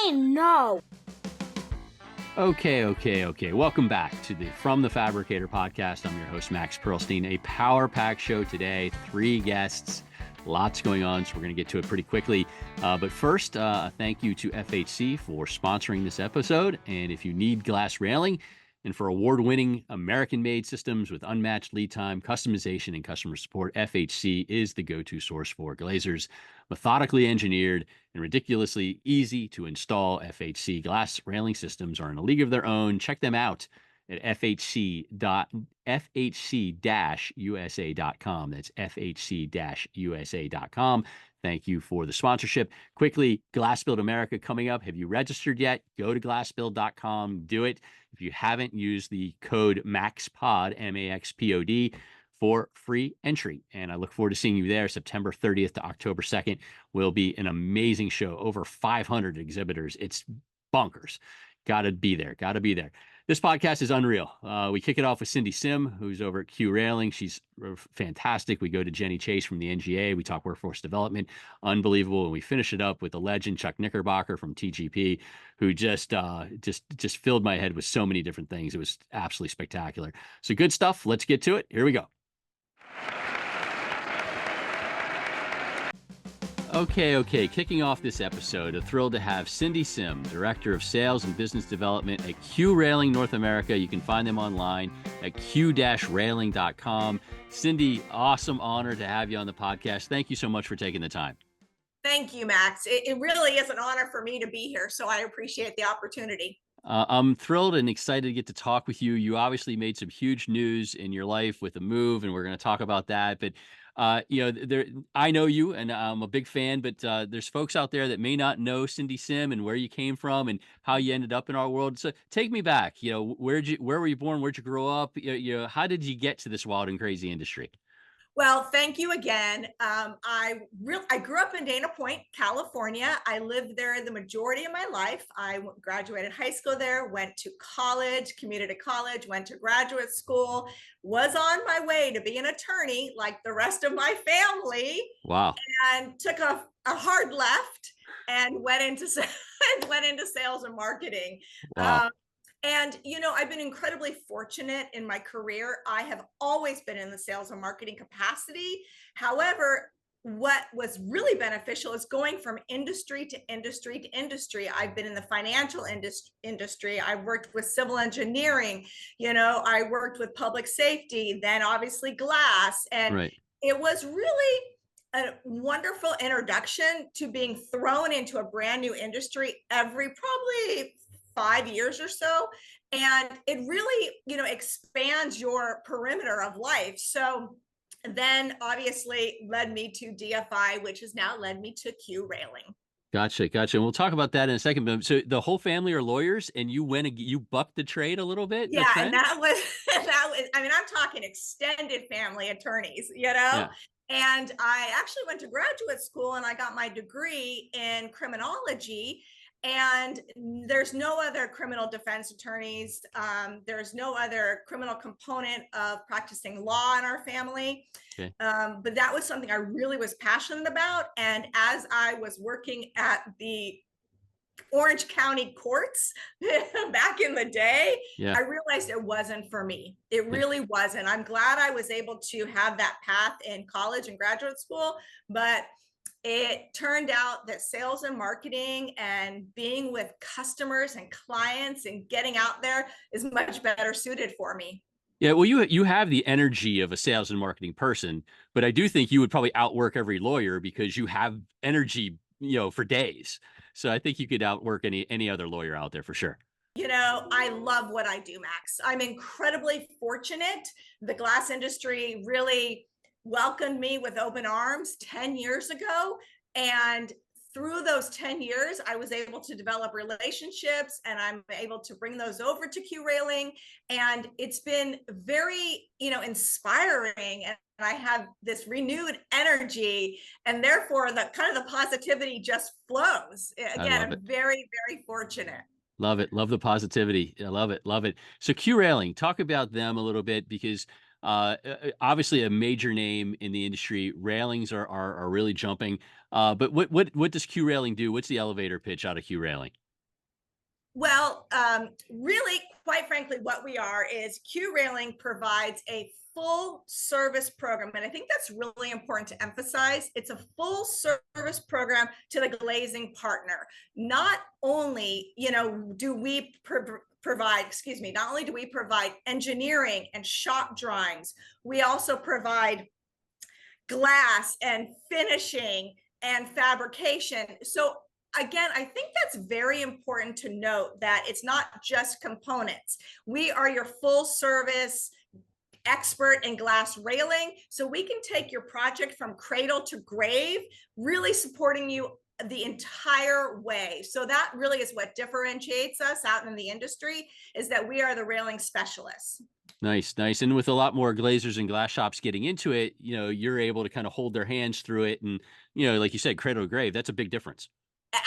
Fine, no. Okay. Welcome back to the From the Fabricator podcast. I'm your host, Max Pearlstein. A power-packed show today, 3 guests, lots going on, so we're going to get to it pretty quickly. But first, thank you to FHC for sponsoring this episode. And if you need glass railing and for award-winning American-made systems with unmatched lead time, customization, and customer support, FHC is the go-to source for glaziers. Methodically engineered and ridiculously easy to install FHC glass railing systems are in a league of their own. Check them out at fhc-usa.com. That's fhc-usa.com. Thank you for the sponsorship. Quickly, Glass Build America coming up. Have you registered yet? Go to glassbuild.com. Do it. If you haven't, use the code MAXPOD, MAXPOD, for free entry. And I look forward to seeing you there. September 30th to October 2nd will be an amazing show. Over 500 exhibitors. It's bonkers. Got to be there. This podcast is unreal. We kick it off with Syndi Sim, who's over at Q Railing. She's fantastic. We go to Jenni Chase from the NGA. We talk workforce development. Unbelievable. And we finish it up with the legend Chuck Knickerbocker from TGP, who just filled my head with so many different things. It was absolutely spectacular. So good stuff. Let's get to it. Here we go. Okay. Kicking off this episode, a thrill to have Syndi Sim, Director of Sales and Business Development at Q Railing North America. You can find them online at q-railing.com. Syndi, awesome honor to have you on the podcast. Thank you so much for taking the time. Thank you, Max. It really is an honor for me to be here, so I appreciate the opportunity. I'm thrilled and excited to get to talk with you. You obviously made some huge news in your life with a move, and we're going to talk about that. But I know you, and I'm a big fan. But there's folks out there that may not know Syndi Sim and where you came from and how you ended up in our world. So take me back. Where were you born? Where'd you grow up? How did you get to this wild and crazy industry? Well, thank you again. I grew up in Dana Point, California. I lived there the majority of my life. I graduated high school there, went to college, community college, went to graduate school, was on my way to be an attorney like the rest of my family. Wow. And took a hard left and went into sales and marketing. Wow. And, I've been incredibly fortunate in my career. I have always been in the sales and marketing capacity. However, what was really beneficial is going from industry to industry to industry. I've been in the financial industry. I worked with civil engineering. I worked with public safety, then obviously glass. And Right. It was really a wonderful introduction to being thrown into a brand new industry every probably 5 years or so. And it really, expands your perimeter of life. So then obviously led me to DFI, which has now led me to Q Railing. Gotcha. And we'll talk about that in a second. But so the whole family are lawyers, and you bucked the trade a little bit? Yeah, and that was, I mean, I'm talking extended family attorneys, Yeah. And I actually went to graduate school and I got my degree in criminology. And there's no other criminal defense attorneys. There's no other criminal component of practicing law in our family. Okay. But that was something I really was passionate about. And as I was working at the Orange County courts back in the day, Yeah. I realized it wasn't for me. It really wasn't. I'm glad I was able to have that path in college and graduate school, but it turned out that sales and marketing and being with customers and clients and getting out there is much better suited for me. Yeah, well, you have the energy of a sales and marketing person, but I do think you would probably outwork every lawyer because you have energy, for days. So I think you could outwork any other lawyer out there for sure. I love what I do, Max. I'm incredibly fortunate. The glass industry really welcomed me with open arms 10 years ago. And through those 10 years, I was able to develop relationships and I'm able to bring those over to Q Railing. And it's been very, inspiring. And I have this renewed energy and therefore the kind of the positivity just flows. Again, I'm very, very fortunate. Love it. Love the positivity. I love it. So Q Railing, talk about them a little bit because obviously a major name in the industry. Railings are really jumping. But what does Q Railing do? What's the elevator pitch out of Q Railing? Well, really, quite frankly, what we are is Q Railing provides a full service program. And I think that's really important to emphasize. It's a full service program to the glazing partner. Not only, do we provide, excuse me, not only do we provide engineering and shop drawings, we also provide glass and finishing and fabrication. So again, I think that's very important to note that it's not just components. We are your full service expert in glass railing. So we can take your project from cradle to grave, really supporting you the entire way. So that really is what differentiates us out in the industry, is that we are the railing specialists. Nice, nice. And with a lot more glazers and glass shops getting into it, you're able to kind of hold their hands through it. And, like you said, cradle to grave, that's a big difference.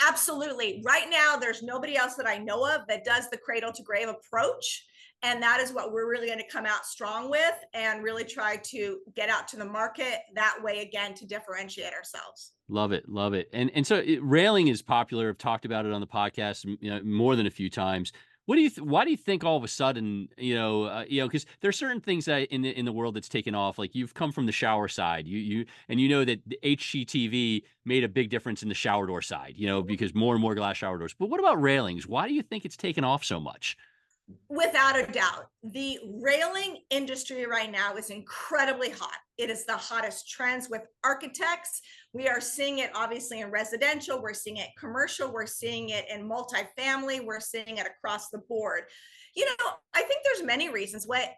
Absolutely. Right now, there's nobody else that I know of that does the cradle to grave approach. And that is what we're really going to come out strong with and really try to get out to the market that way again to differentiate ourselves. Love it, love it. And so railing is popular. I've talked about it on the podcast, more than a few times. What do you why do you think all of a sudden, because there's certain things that in the world that's taken off. Like you've come from the shower side, and that the HGTV made a big difference in the shower door side, because more and more glass shower doors. But what about railings? Why do you think it's taken off so much? Without a doubt, the railing industry right now is incredibly hot. It is the hottest trends with architects. We are seeing it obviously in residential, we're seeing it commercial, we're seeing it in multifamily, we're seeing it across the board. I think there's many reasons why.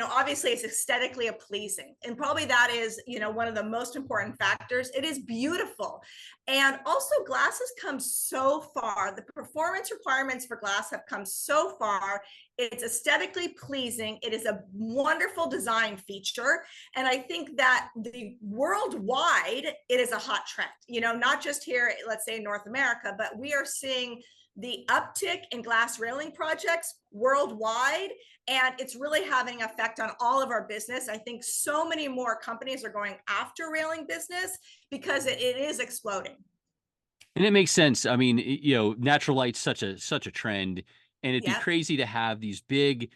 Obviously it's aesthetically pleasing, and probably that is, one of the most important factors. It is beautiful. And also glass has come so far. The performance requirements for glass have come so far. It's aesthetically pleasing. It is a wonderful design feature. And I think that the worldwide, it is a hot trend, not just here, let's say in North America, but we are seeing the uptick in glass railing projects worldwide, and it's really having an effect on all of our business. I think so many more companies are going after railing business because it is exploding. And it makes sense. I mean, natural light's such a trend, and it'd be Yep. crazy to have these big,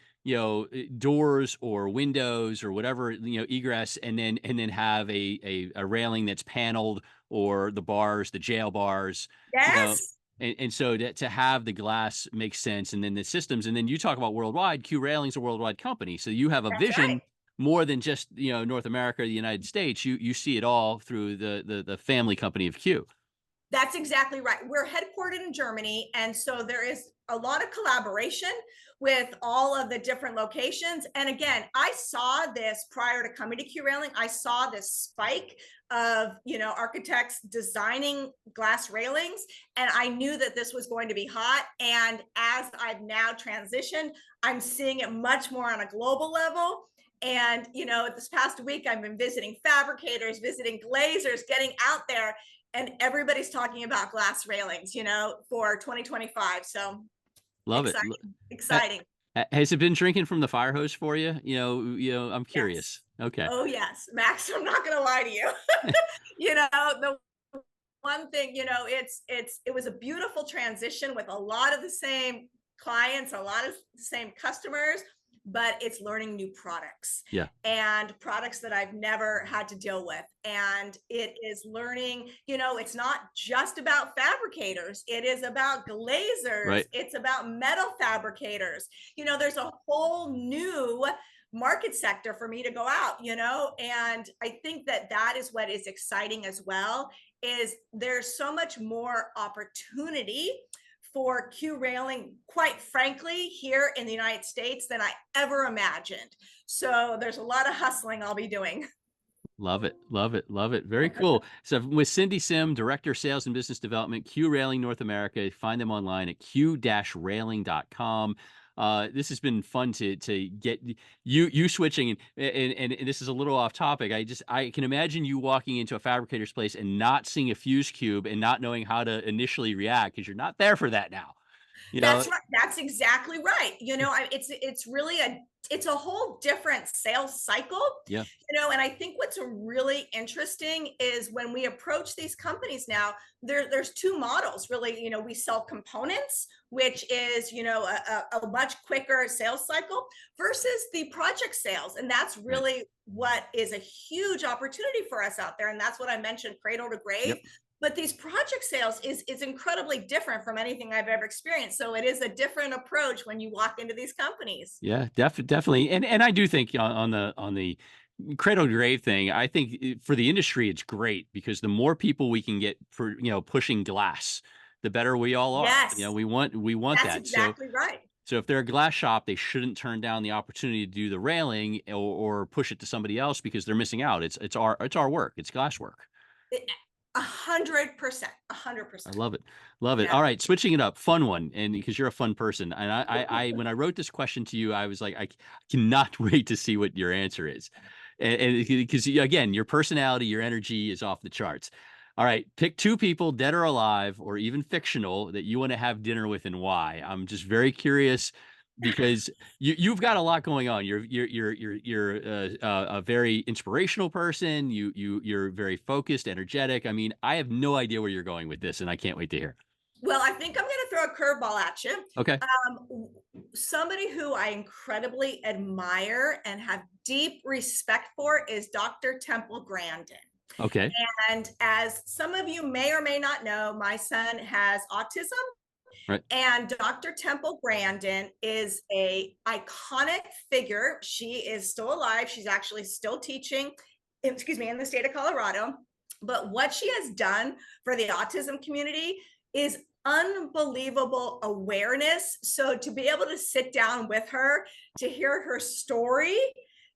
doors or windows or whatever, egress, and then have a railing that's paneled, or the bars, the jail bars, you know. Yes. And so to have the glass makes sense, and then the systems, and then you talk about worldwide. Q Railing's a worldwide company, so you have a That's right. vision more than just North America or the United States. You see it all through the family company of Q. That's exactly right. We're headquartered in Germany. And so there is a lot of collaboration with all of the different locations. And again, I saw this prior to coming to Q Railing. I saw this spike of, architects designing glass railings. And I knew that this was going to be hot. And as I've now transitioned, I'm seeing it much more on a global level. And, this past week, I've been visiting fabricators, visiting glazers, getting out there, and everybody's talking about glass railings, for 2025. So Love it. exciting, exciting. Has it been drinking from the fire hose for you? I'm Yes. curious. Okay. Oh yes, Max, I'm not going to lie to you. The one thing, it was a beautiful transition with a lot of the same clients, a lot of the same customers, but it's learning new products Yeah. and products that I've never had to deal with. And it is learning, it's not just about fabricators. It is about glazers. Right. It's about metal fabricators. There's a whole new market sector for me to go out, and I think that is what is exciting as well, is there's so much more opportunity for Q railing, quite frankly, here in the United States than I ever imagined. So there's a lot of hustling I'll be doing. Love it. Love it. Love it. Very cool. So with Syndi Sim, Director of Sales and Business Development, Q Railing North America. Find them online at q-railing.com. This has been fun to get you switching, and this is a little off topic. I can imagine you walking into a fabricator's place and not seeing a fuse cube and not knowing how to initially react, because you're not there for that now. You know, That's right. That's exactly right. It's really it's a whole different sales cycle. yeah, And I think what's really interesting is when we approach these companies now, there's two models really. We sell components, which is a much quicker sales cycle versus the project sales, and that's right. really what is a huge opportunity for us out there. And that's what I mentioned, cradle to grave. Yep. But these project sales is incredibly different from anything I've ever experienced. So it is a different approach when you walk into these companies. Yeah, definitely. And I do think on the cradle to grave thing, I think for the industry, it's great because the more people we can get for, pushing glass, the better we all are. Yes, We want that's that. So, exactly right. so if they're a glass shop, they shouldn't turn down the opportunity to do the railing or push it to somebody else because they're missing out. It's our work. It's glass work. 100%, I 100%. love it. Love it. Yeah. All right, switching it up, fun one, and because you're a fun person, and I when I wrote this question to you, I was like, cannot wait to see what your answer is, and because again, your personality, your energy is off the charts. All right, pick two people, dead or alive, or even fictional, that you want to have dinner with, and why. I'm just very curious because you've got a lot going on. You're a very inspirational person. You're very focused, energetic. I mean, I have no idea where you're going with this, and I can't wait to hear. Well, I think I'm going to throw a curveball at you. Okay. Somebody who I incredibly admire and have deep respect for is Dr. Temple Grandin. Okay. And as some of you may or may not know, my son has autism. Right. And Dr. Temple Grandin is a iconic figure. She is still alive. She's actually still teaching, in the state of Colorado. But what she has done for the autism community is unbelievable awareness. So to be able to sit down with her, to hear her story,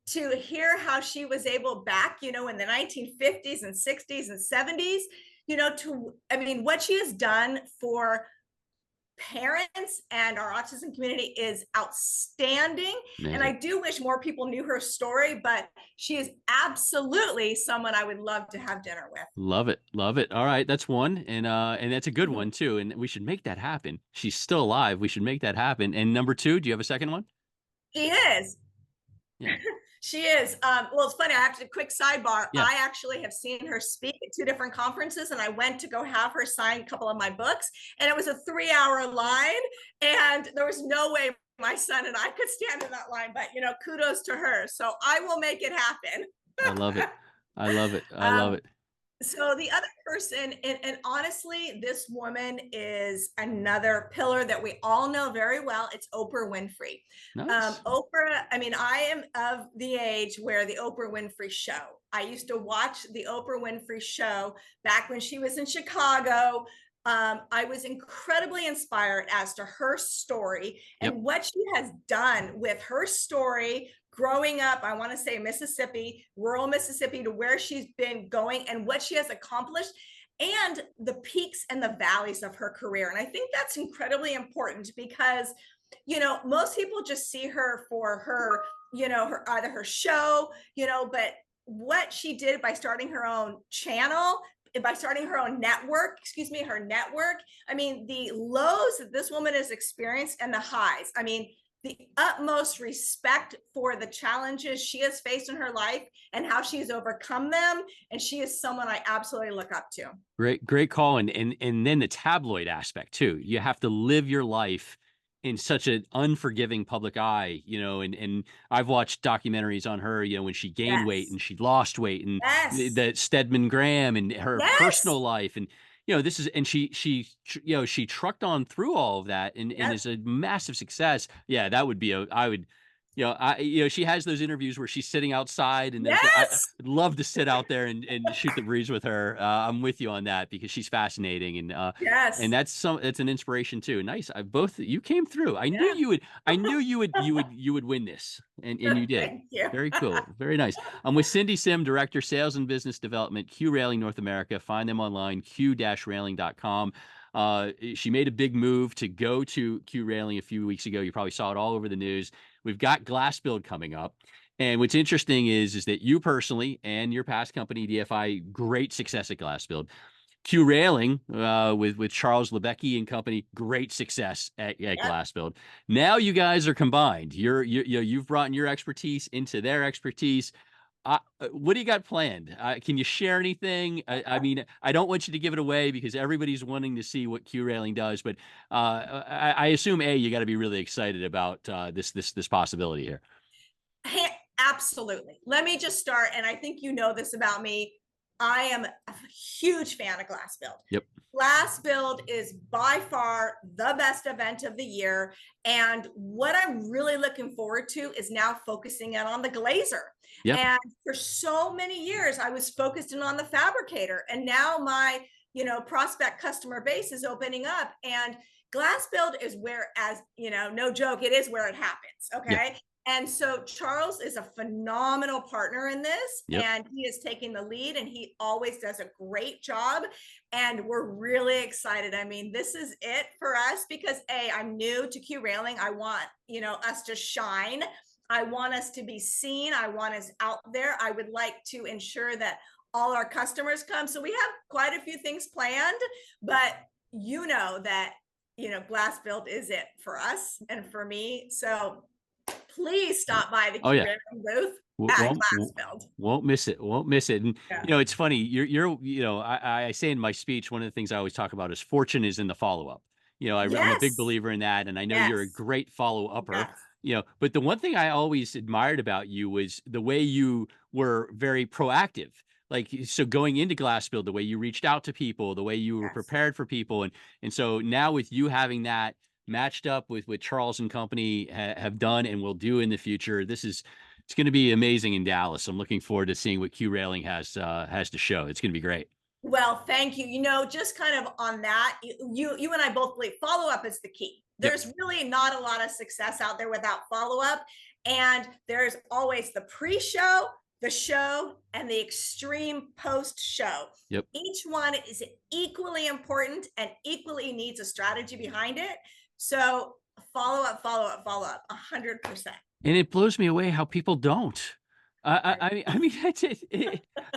to hear how she was able back, in the 1950s and 60s and 70s, what she has done for parents and our autism community is outstanding. And I Amazing. do wish more people knew her story, but she is absolutely someone I would love to have dinner with. Love it. Love it. All right, that's one, and that's a good Mhm. one too. And we should make that happen. She's still alive. We should make that happen. And number two, do you have a second one? She is. Yeah. She is. Well, it's funny. I have to quick sidebar. Yeah. I actually have seen her speak at two different conferences, and I went to go have her sign a couple of my books, and it was a 3-hour line, and there was no way my son and I could stand in that line. But kudos to her. So I will make it happen. I love it. I love it. I love um, it. so the other person, and honestly, this woman is another pillar that we all know very well. It's Oprah Winfrey. Nice. Oprah, I am of the age where the Oprah Winfrey show. I used to watch the Oprah Winfrey show back when she was in Chicago. I was incredibly inspired as to her story Yep. and what she has done with her story growing up. I want to say Mississippi, rural Mississippi, to where she's been going and what she has accomplished and the peaks and the valleys of her career. And I think that's incredibly important because, most people just see her for her, either her show, but what she did by starting her own channel, by starting her own network, her network. The lows that this woman has experienced and the highs. The utmost respect for the challenges she has faced in her life and how she's overcome them. And she is someone I absolutely look up to. Great call. And then the tabloid aspect too. You have to live your life in such an unforgiving public eye, and I've watched documentaries on her, when she gained weight Yes. and she lost weight, and Yes. that Stedman Graham and her Yes. personal life, and this is, and she trucked on through all of that, and Yep. is a massive success. Yeah, that would be I would, she has those interviews where she's sitting outside, and I'd Yes. love to sit out there and shoot the breeze with her. I'm with you on that because she's fascinating, and Yes. that's an inspiration too. Nice. Both you came through. I knew Yeah. you would. I knew you would win this, and you did. Thank you. Very cool. Very nice. I'm with Syndi Sim, Director, Sales and Business Development, Q Railing North America. Find them online, q-railing.com. She made a big move to go to Q Railing a few weeks ago. You probably saw it all over the news. We've got Glass Build coming up. And what's interesting is that you personally and your past company, DFI, great success at Glass Build. Q Railing with Charles Lebecki and company, great success at Yep. Glass Build. Now you guys are combined. You've brought your expertise into their expertise. What do you got planned? Can you share anything? I mean, I don't want you to give it away because everybody's wanting to see what Q Railing does, but I assume you got to be really excited about this possibility here. Hey, absolutely. Let me just start, and I think you know this about me. I am a huge fan of Glass Build. Yep. Glass Build is by far the best event of the year. And what I'm really looking forward to is now focusing in on the glazer. Yep. And for so many years, I was focused in on the fabricator. And now my, prospect customer base is opening up. And Glass Build is where, as no joke, it is where it happens. Yeah. Okay. And so Charles is a phenomenal partner in this, Yep. and he is taking the lead, and he always does a great job. And we're really excited. I mean, this is it for us because I'm new to Q Railing. I want, us to shine. I want us to be seen. I want us out there. I would like to ensure that all our customers come. So we have quite a few things planned, but that, Glass Build is it for us and for me. So please stop by the Oh Q yeah. Railing booth at Won't Glass Build. won't miss it. Won't miss it. And Yeah. it's funny. I say in my speech, one of the things I always talk about is fortune is in the follow up. I'm a big Yes. believer in that, and I know you're a Yes. great follow upper. Yes. But the one thing I always admired about you was the way you were very proactive. Like, so going into Glass Build, the way you reached out to people, the way you were Yes. prepared for people, and so now with you having that matched up with what Charles and company have done and will do in the future, it's going to be amazing in Dallas. I'm looking forward to seeing what Q Railing has to show. It's going to be great. Well, thank you. Just kind of on that, you and I both believe follow up is the key. Yep. There's really not a lot of success out there without follow up, and there's always the pre-show, the show, and the extreme post-show. Yep. Each one is equally important and equally needs a strategy behind it. So follow up, follow up, follow up, 100%. And it blows me away how people don't. I mean,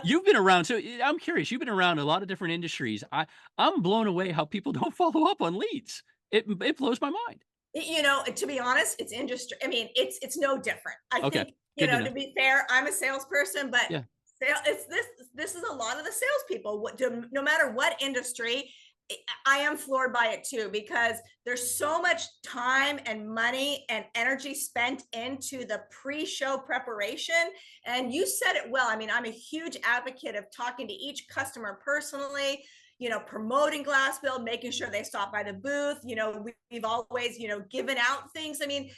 you've been around, so I'm curious. You've been around a lot of different industries. I'm blown away how people don't follow up on leads. It blows my mind. To be honest, it's industry. I mean, it's no different. I Okay, think, good to know. to be fair, I'm a salesperson, but Yeah, it's this is a lot of the salespeople. No matter what industry, I am floored by it too, because there's so much time and money and energy spent into the pre-show preparation. And you said it well. I mean, I'm a huge advocate of talking to each customer personally, promoting Glass Build, making sure they stop by the booth. We've always, given out things. I mean,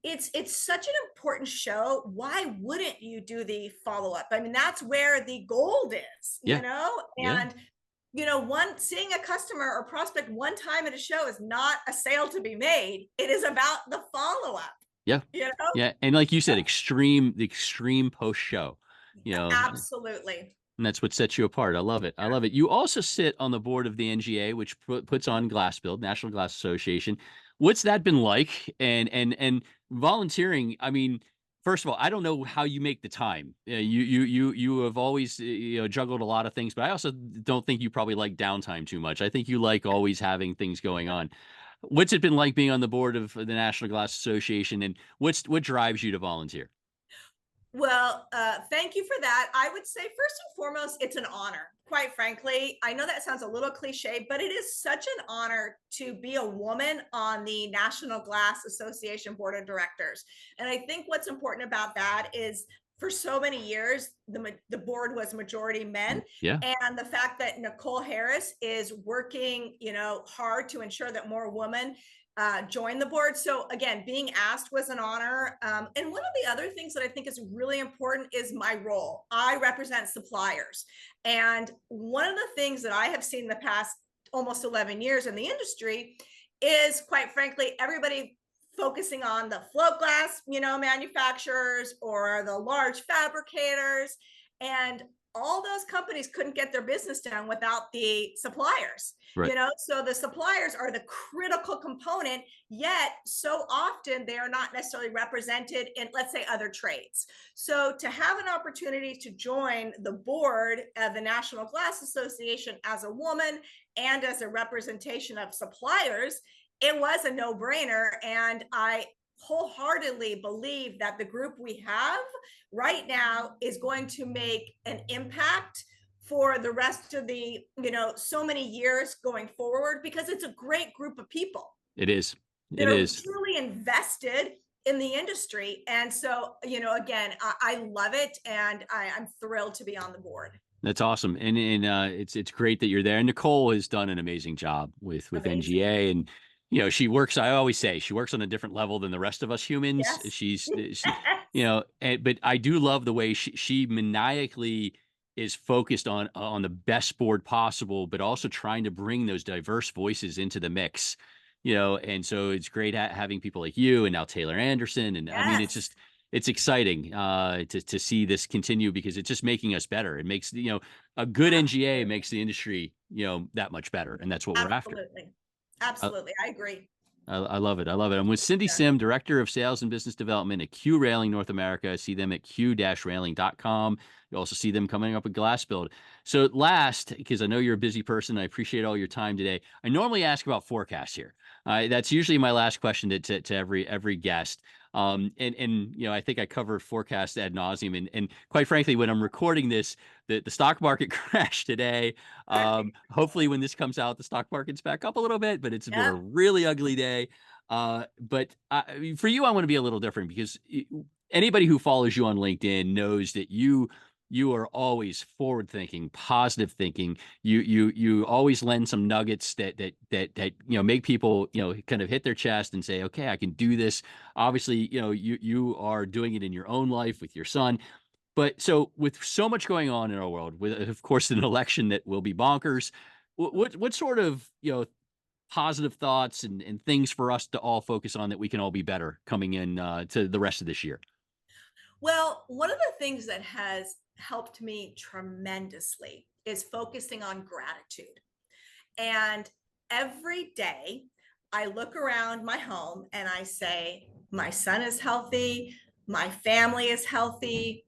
it's such an important show. Why wouldn't you do the follow-up? I mean, that's where the gold is, yeah, yeah, and seeing a customer or prospect one time at a show is not a sale to be made. It is about the follow-up. yeah, yeah. And like you said, the extreme post show. Absolutely. And that's what sets you apart. I love it. I love it. You also sit on the board of the NGA, which puts on Glass Build, National Glass Association. What's that been like? And volunteering. I mean, first of all, I don't know how you make the time. You have always juggled a lot of things, but I also don't think you probably like downtime too much. I think you like always having things going on. What's it been like being on the board of the National Glass Association, and what drives you to volunteer? Well, thank you for that. I would say, first and foremost, it's an honor. Quite frankly, I know that sounds a little cliche, but it is such an honor to be a woman on the National Glass Association Board of Directors. And I think what's important about that is, for so many years, the board was majority men. Yeah. And the fact that Nicole Harris is working, hard to ensure that more women join the board. So again, being asked was an honor. And one of the other things that I think is really important is my role. I represent suppliers. And one of the things that I have seen the past almost 11 years in the industry is, quite frankly, everybody focusing on the float glass, manufacturers or the large fabricators. And all those companies couldn't get their business done without the suppliers. Right. So the suppliers are the critical component, yet so often they are not necessarily represented in, let's say, other trades. So to have an opportunity to join the board of the National Glass Association as a woman and as a representation of suppliers, it was a no-brainer. And I wholeheartedly believe that the group we have right now is going to make an impact for the rest of the, so many years going forward, because it's a great group of people It is. that It are is. truly invested in the industry. And so, again, I love it, and I'm thrilled to be on the board. That's awesome. And it's great that you're there. And Nicole has done an amazing job with Amazing. NGA. And, she works, I always say she works on a different level than the rest of us humans. Yes. But I do love the way she maniacally is focused on the best board possible, but also trying to bring those diverse voices into the mix. And so it's great having people like you and now Taylor Anderson. And I mean, Yes. it's exciting to see this continue, because it's just making us better. It makes, a good NGA makes the industry, that much better. And that's what we're after. Absolutely. I, Absolutely. I agree. I love it. I love it. I'm with Syndi Yeah. Sim, Director of Sales and Business Development at Q Railing North America. See them at q-railing.com. You also see them coming up at Glass Build. So last, because I know you're a busy person, I appreciate all your time today. I normally ask about forecasts here. That's usually my last question to every guest. And I think I covered forecast ad nauseum. And quite frankly, when I'm recording this, the stock market crashed today. Hopefully when this comes out, the stock market's back up a little bit, but it's been a Yep. really ugly day. But for you, I want to be a little different, because anybody who follows you on LinkedIn knows that you are always forward thinking, positive thinking. You always lend some nuggets that make people kind of hit their chest and say, okay, I can do this. Obviously, you are doing it in your own life with your son. But so with so much going on in our world, with of course an election that will be bonkers, what sort of positive thoughts and things for us to all focus on that we can all be better coming in to the rest of this year? Well, one of the things that has helped me tremendously is focusing on gratitude. And every day I look around my home and I say, my son is healthy, my family is healthy,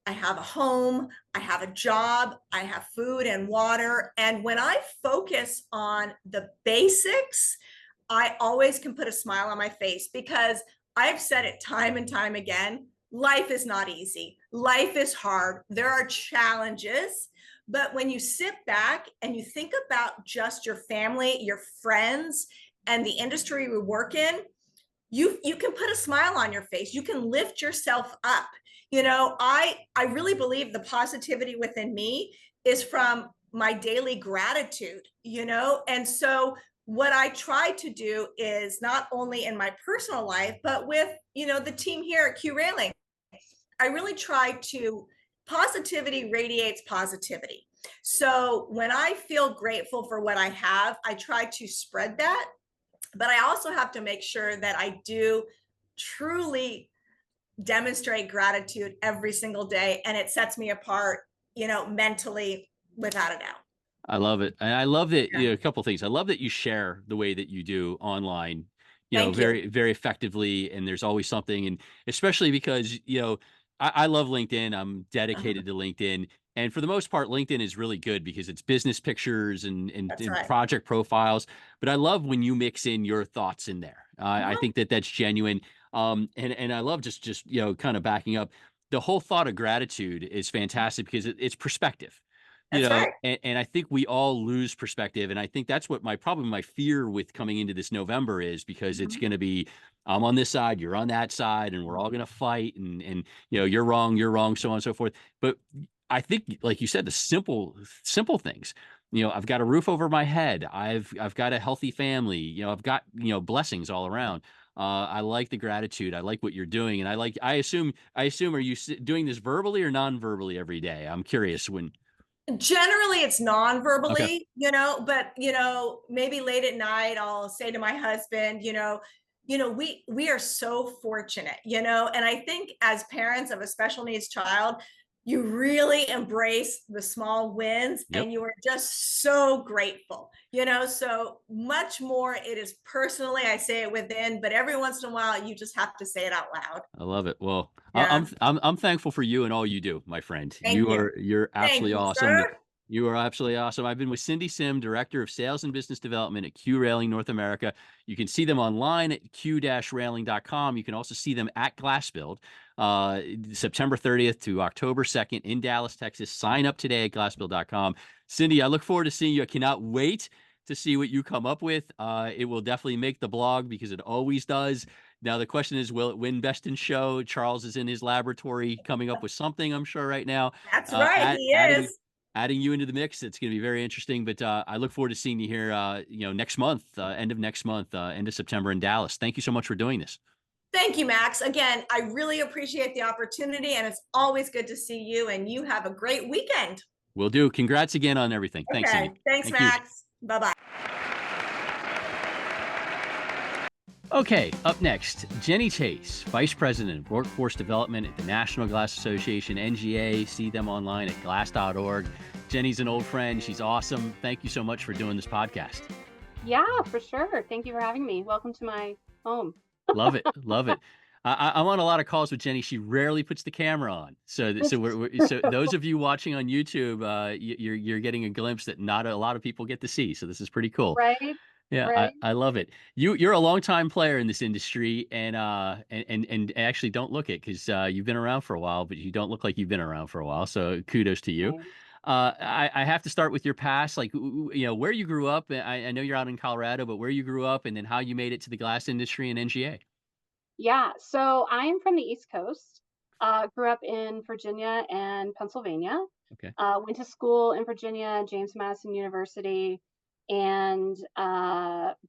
I have a home, I have a job, I have food and water. And when I focus on the basics, I always can put a smile on my face, because I've said it time and time again. Life is not easy. Life is hard. There are challenges. But when you sit back and you think about just your family, your friends, and the industry we work in, you can put a smile on your face. You can lift yourself up. I really believe the positivity within me is from my daily gratitude, and so what I try to do is not only in my personal life, but with, the team here at Q Railing, I really try to, positivity radiates positivity. So when I feel grateful for what I have, I try to spread that. But I also have to make sure that I do truly demonstrate gratitude every single day. And it sets me apart, mentally, without a doubt. I love it. And I love that, Yeah. a couple of things. I love that you share the way that you do online, Thank you. very, very effectively. And there's always something. And especially because, I love LinkedIn. I'm dedicated to LinkedIn. And for the most part, LinkedIn is really good because it's business pictures That's and right. project profiles. But I love when you mix in your thoughts in there. I Mhm. think that that's genuine. And I love just, kind of backing up. The whole thought of gratitude is fantastic because it's perspective. That's right. And I think we all lose perspective. And I think that's what my fear with coming into this November is, because it's Mhm. going to be, I'm on this side, you're on that side, and we're all going to fight. And, you're wrong, so on and so forth. But I think, like you said, the simple things, I've got a roof over my head. I've got a healthy family, I've got, blessings all around. I like the gratitude. I like what you're doing. And I assume, are you doing this verbally or non-verbally every day? I'm curious when. Generally it's Okay. non-verbally, but maybe late at night I'll say to my husband, we are so fortunate, and I think as parents of a special needs child, you really embrace the small wins Yep. and you are just so grateful, so much more. It is personally, I say it within, but every once in a while you just have to say it out loud. I love it. Well, Yeah. I'm thankful for you and all you do, my friend. Thank you. You're Thank absolutely you, awesome. sir. You are absolutely awesome. I've been with Syndi Sim, Director of Sales and Business Development at Q Railing North America. You can see them online at q-railing.com. You can also see them at Glassbuild, September 30th to October 2nd in Dallas, Texas. Sign up today at glassbuild.com. Syndi, I look forward to seeing you. I cannot wait to see what you come up with. It will definitely make the blog because it always does. Now, the question is, will it win Best in Show? Charles is in his laboratory coming up with something, I'm sure, right now. That's right. He is. Adding you into the mix, it's going to be very interesting. But I look forward to seeing you here, next month, end of next month, end of September in Dallas. Thank you so much for doing this. Thank you, Max. Again, I really appreciate the opportunity, and it's always good to see you, and you have a great weekend. Will do. Congrats again on everything. Thanks, Okay. Syndi. Thanks, Thank you. Max. Bye-bye. Okay, up next, Jenni Chase, Vice President of Workforce Development at the National Glass Association, NGA. See them online at glass.org. Jenni's an old friend. She's awesome. Thank you so much for doing this podcast. Yeah, for sure. Thank you for having me. Welcome to my home. Love it. Love it. I'm on a lot of calls with Jenni. She rarely puts the camera on. So those of you watching on YouTube, you're getting a glimpse that not a lot of people get to see. So this is pretty cool. Right. Yeah, Right. I love it. You're a longtime player in this industry, and actually don't look it because you've been around for a while, but you don't look like you've been around for a while. So kudos to you. Right. I have to start with your past, like where you grew up. I know you're out in Colorado, but where you grew up, and then how you made it to the glass industry and NGA. Yeah. So I'm from the East Coast. Grew up in Virginia and Pennsylvania. Okay. Went to school in Virginia, James Madison University. And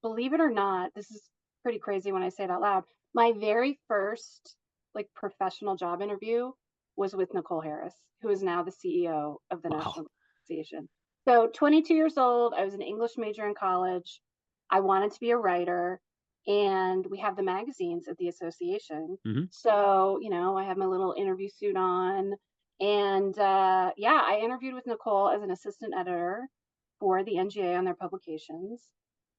believe it or not, this is pretty crazy when I say it out loud. My very first like professional job interview was with Nicole Harris, who is now the CEO of the Wow. National Association. So 22 years old, I was an English major in college. I wanted to be a writer, and we have the magazines at the association. Mhm. So, I have my little interview suit on. And yeah, I interviewed with Nicole as an assistant editor for the NGA on their publications.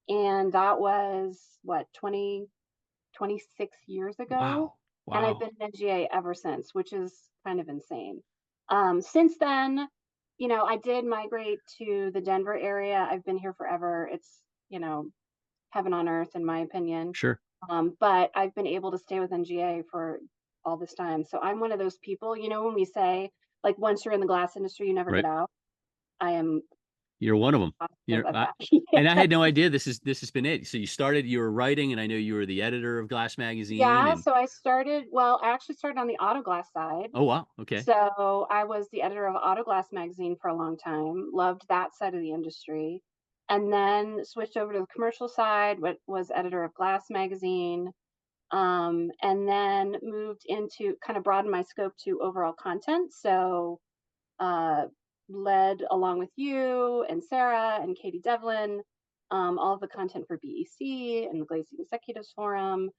And that was what, 26 years ago. Wow. And I've Wow. been in NGA ever since, which is kind of insane. Since then, I did migrate to the Denver area. I've been here forever. It's, heaven on earth, in my opinion. Sure. But I've been able to stay with NGA for all this time. So I'm one of those people, when we say, like, once you're in the glass industry, you never Right. get out. I am You're one of them. positive of that. And I had no idea this has been it. So you were writing, and I know you were the editor of Glass Magazine, Yeah, and so I actually started on the auto glass side. oh wow, okay, So I was the editor of Auto Glass magazine for a long time, loved that side of the industry, and then switched over to the commercial side, was editor of Glass magazine, and then moved into kind of broadened my scope to overall content. So uh, led along with you and Sarah and Katie Devlin, all of the content for BEC and the Glazing Executives Forum,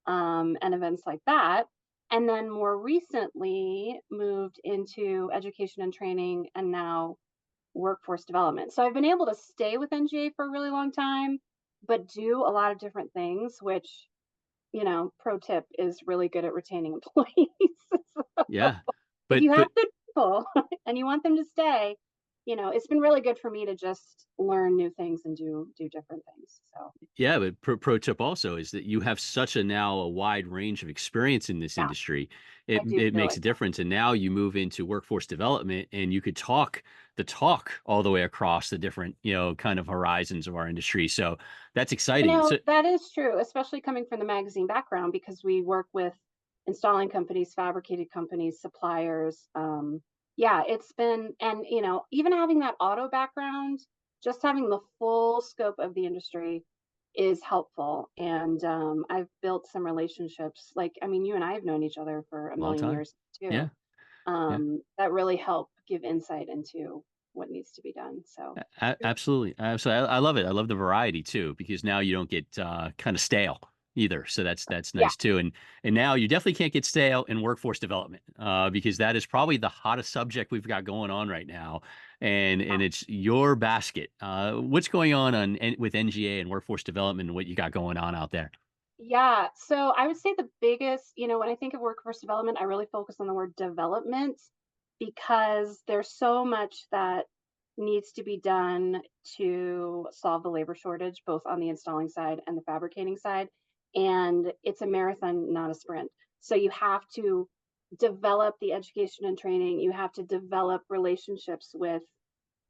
and events like that. And then more recently moved into education and training and now workforce development. So I've been able to stay with NGA for a really long time, but do a lot of different things, which, pro tip is really good at retaining employees. yeah, If but you have good people and you want them to stay, it's been really good for me to just learn new things and do different things. So yeah, but pro tip also is that you have such a wide range of experience in this yeah, industry. I do It feel makes like a difference, and now you move into workforce development, and you could talk the talk all the way across the different kind of horizons of our industry. So that's exciting. So that is true, especially coming from the magazine background because we work with installing companies, fabricated companies, suppliers. Yeah, it's been, and even having that auto background, just having the full scope of the industry is helpful. And I've built some relationships. Like, I mean, you and I have known each other for a long million time. years too. Yeah, yeah. That really help give insight into what needs to be done. So Absolutely. Absolutely. I love it. I love the variety too, because now you don't get kind of stale, either. So that's Yeah. nice too. And now you definitely can't get stale in workforce development, because that is probably the hottest subject we've got going on right now. And it's your basket. What's going on with NGA and workforce development and what you got going on out there? Yeah. So I would say the biggest, when I think of workforce development, I really focus on the word development because there's so much that needs to be done to solve the labor shortage, both on the installing side and the fabricating side. And it's a marathon, not a sprint. So you have to develop the education and training, you have to develop relationships with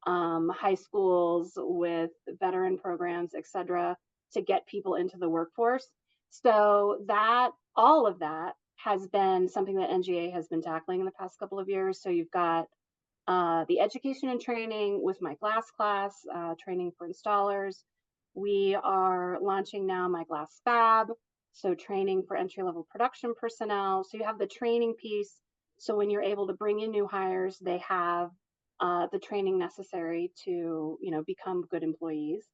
high schools, with veteran programs, et cetera, to get people into the workforce. So that all of that has been something that NGA has been tackling in the past couple of years. So you've got the education and training with my glass class, training for installers. We are launching now my glass fab, so training for entry level production personnel. So you have the training piece. So when you're able to bring in new hires, they have the training necessary to become good employees.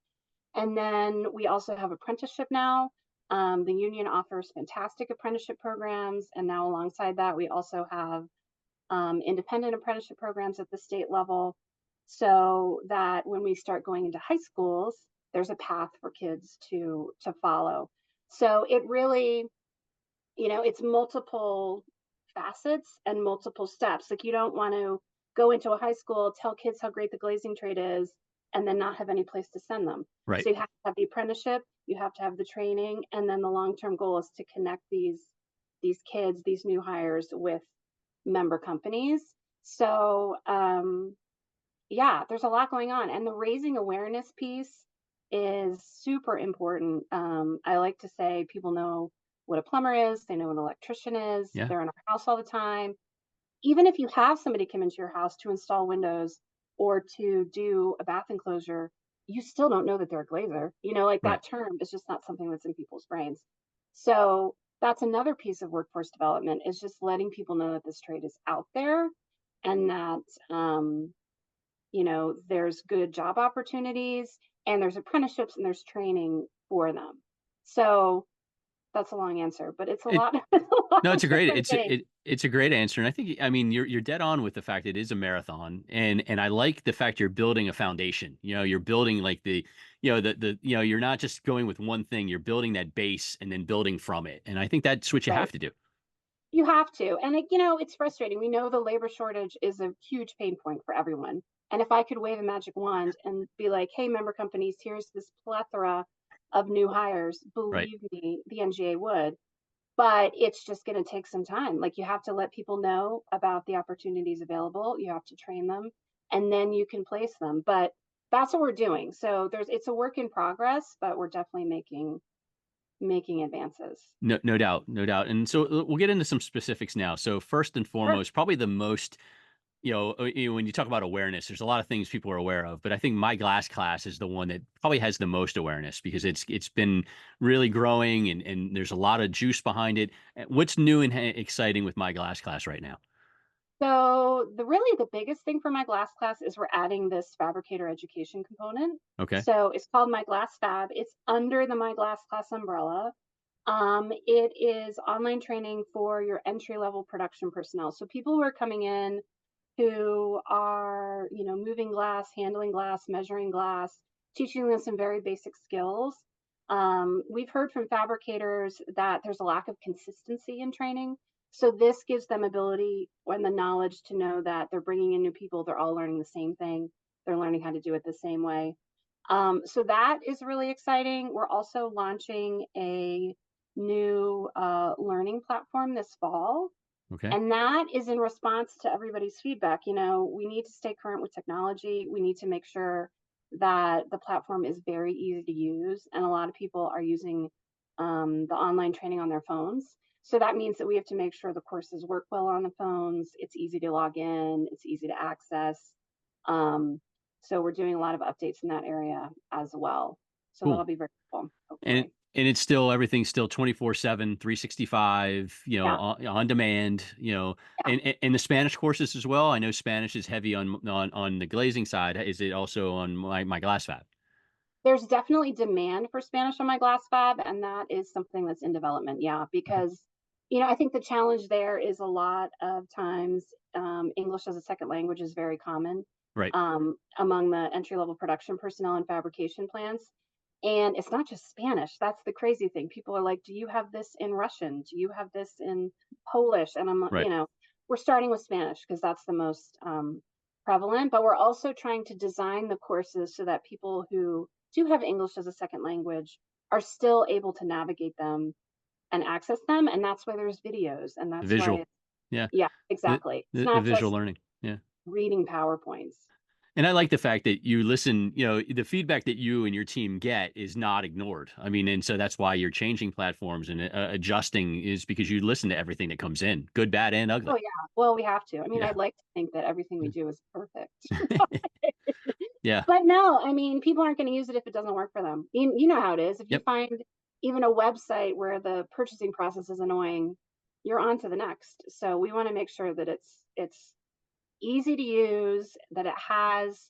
And then we also have apprenticeship now. The union offers fantastic apprenticeship programs, and now alongside that, we also have independent apprenticeship programs at the state level, so that when we start going into high schools, there's a path for kids to follow. So it really, it's multiple facets and multiple steps. Like you don't want to go into a high school, tell kids how great the glazing trade is, and then not have any place to send them. Right. So you have to have the apprenticeship, you have to have the training, and then the long-term goal is to connect these kids, these new hires with member companies. So yeah, there's a lot going on, and the raising awareness piece is super important. I like to say people know what a plumber is, they know what an electrician is, Yeah. they're in our house all the time. Even if you have somebody come into your house to install windows or to do a bath enclosure, you still don't know that they're a glazer. Like Right. that term is just not something that's in people's brains. So that's another piece of workforce development, is just letting people know that this trade is out there, and that there's good job opportunities, and there's apprenticeships, and there's training for them. So that's a long answer, but it's a It, lot, it's a lot no, of different things. it's a great answer. And I think, I mean, you're dead on with the fact it is a marathon. And I like the fact you're building a foundation. You're building like you're not just going with one thing, you're building that base and then building from it. And I think that's what you Right. have to do. You have to. And it's frustrating. We know the labor shortage is a huge pain point for everyone. And if I could wave a magic wand and be like, hey, member companies, here's this plethora of new hires, Right. believe me, the NGA would. But it's just going to take some time. Like you have to let people know about the opportunities available. You have to train them, and then you can place them. But that's what we're doing. So it's a work in progress, but we're definitely making advances. No, no doubt, no doubt. And so we'll get into some specifics now. So first and Sure. foremost, probably the most, when you talk about awareness, there's a lot of things people are aware of, but I think my glass class is the one that probably has the most awareness because it's been really growing and there's a lot of juice behind it. What's new and exciting with my glass class right now? So the biggest thing for my glass class is we're adding this fabricator education component. Okay. So it's called My Glass Fab. It's under the My Glass class umbrella. It is online training for your entry level production personnel. So people who are coming in who are, moving glass, handling glass, measuring glass, teaching them some very basic skills. We've heard from fabricators that there's a lack of consistency in training. So this gives them ability and the knowledge to know that they're bringing in new people. They're all learning the same thing. They're learning how to do it the same way. So that is really exciting. We're also launching a new learning platform this fall, Okay. and that is in response to everybody's feedback. We need to stay current with technology. We need to make sure that the platform is very easy to use. And a lot of people are using the online training on their phones. So that means that we have to make sure the courses work well on the phones. It's easy to log in, it's easy to access. Um, so we're doing a lot of updates in that area as well. So that'll Cool. be very cool, And hopefully. and it's still everything's still 24/7, 365, Yeah. on demand, Yeah. and the Spanish courses as well. I know Spanish is heavy on the glazing side. Is it also on my glass fab? There's definitely demand for Spanish on my glass fab, and that is something that's in development. Yeah, Okay. because I think the challenge there is a lot of times English as a second language is very common Right. among the entry level production personnel and fabrication plants. And it's not just Spanish. That's the crazy thing. People are like, "Do you have this in Russian? Do you have this in Polish?" And Right. we're starting with Spanish because that's the most prevalent. But we're also trying to design the courses so that people who do have English as a second language are still able to navigate them and access them. And that's why there's videos. And The that's why visual. Yeah. yeah, The, exactly. It's the not visual just learning. Yeah. reading PowerPoints. And I like the fact that you listen, the feedback that you and your team get is not ignored. I mean, and so that's why you're changing platforms and adjusting is because you listen to everything that comes in, good, bad, and Oh, ugly. yeah. Well, we have to. I mean, Yeah. I'd like to think that everything we do is perfect. Yeah. But no, I mean, people aren't going to use it if it doesn't work for them. You know how it is. If you Yep. find even a website where the purchasing process is annoying, you're on to the next. So we want to make sure that it's easy to use, that it has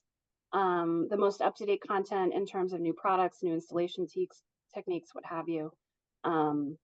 the most up-to-date content in terms of new products, new installation techniques, what have you. Um,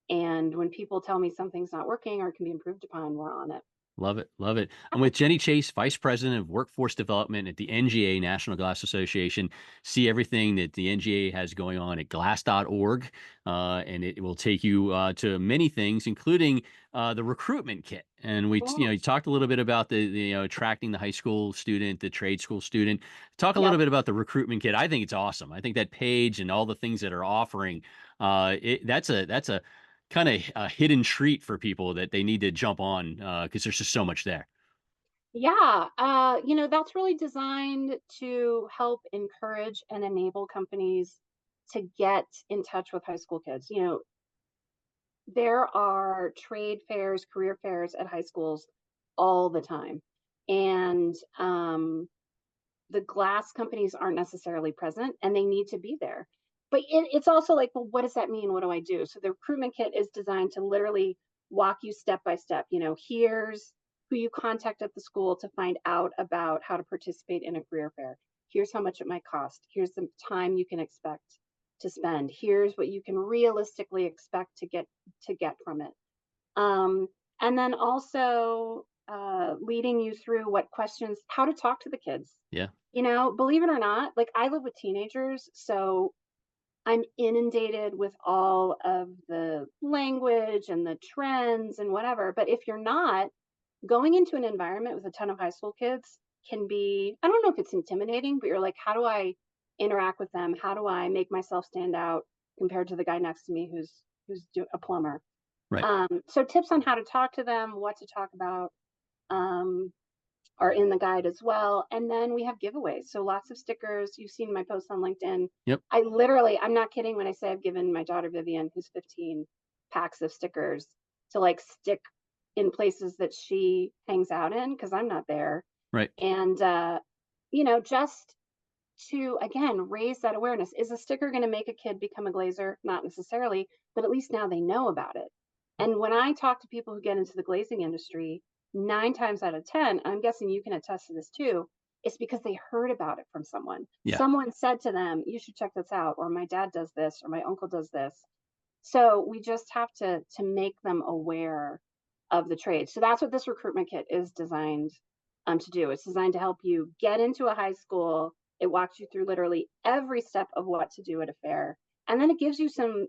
and when people tell me something's not working or can be improved upon, we're on it. Love it. Love it. I'm with Jenni Chase, Vice President of Workforce Development at the NGA, National Glass Association. See everything that the NGA has going on at glass.org, and it will take you to many things, including the recruitment kit. And you talked a little bit about the attracting the high school student, the trade school student. Talk a little Yep. bit about the recruitment kit. I think it's awesome. I think that page and all the things that are offering, that's a kind of a hidden treat for people that they need to jump on because there's just so much there. Yeah, that's really designed to help encourage and enable companies to get in touch with high school kids. There are trade fairs, career fairs at high schools all the time. And the glass companies aren't necessarily present and they need to be there. But it's also like, well, what does that mean? What do I do? So the recruitment kit is designed to literally walk you step by step. Here's who you contact at the school to find out about how to participate in a career fair. Here's how much it might cost. Here's the time you can expect to spend. Here's what you can realistically expect to get from it. Um, and then also leading you through what questions, how to talk to the kids. Yeah. Believe it or not, like I live with teenagers, so I'm inundated with all of the language and the trends and whatever. But if you're not, going into an environment with a ton of high school kids can be, I don't know if it's intimidating, but you're like, how do I interact with them? How do I make myself stand out compared to the guy next to me who's a plumber? Right. So tips on how to talk to them, what to talk about, um, are in the guide as well. And then we have giveaways. So lots of stickers. You've seen my posts on LinkedIn. Yep. I'm not kidding when I say I've given my daughter Vivian, who's 15, packs of stickers to like stick in places that she hangs out in because I'm not there. Right. And, just to, again, raise that awareness. Is a sticker going to make a kid become a glazer? Not necessarily, but at least now they know about it. And when I talk to people who get into the glazing industry, 9 times out of 10, I'm guessing you can attest to this too, it's because they heard about it from someone. Yeah. Someone said to them, you should check this out, or my dad does this, or my uncle does this. So we just have to make them aware of the trade. So that's what this recruitment kit is designed to do. It's designed to help you get into a high school. It walks you through literally every step of what to do at a fair. And then it gives you some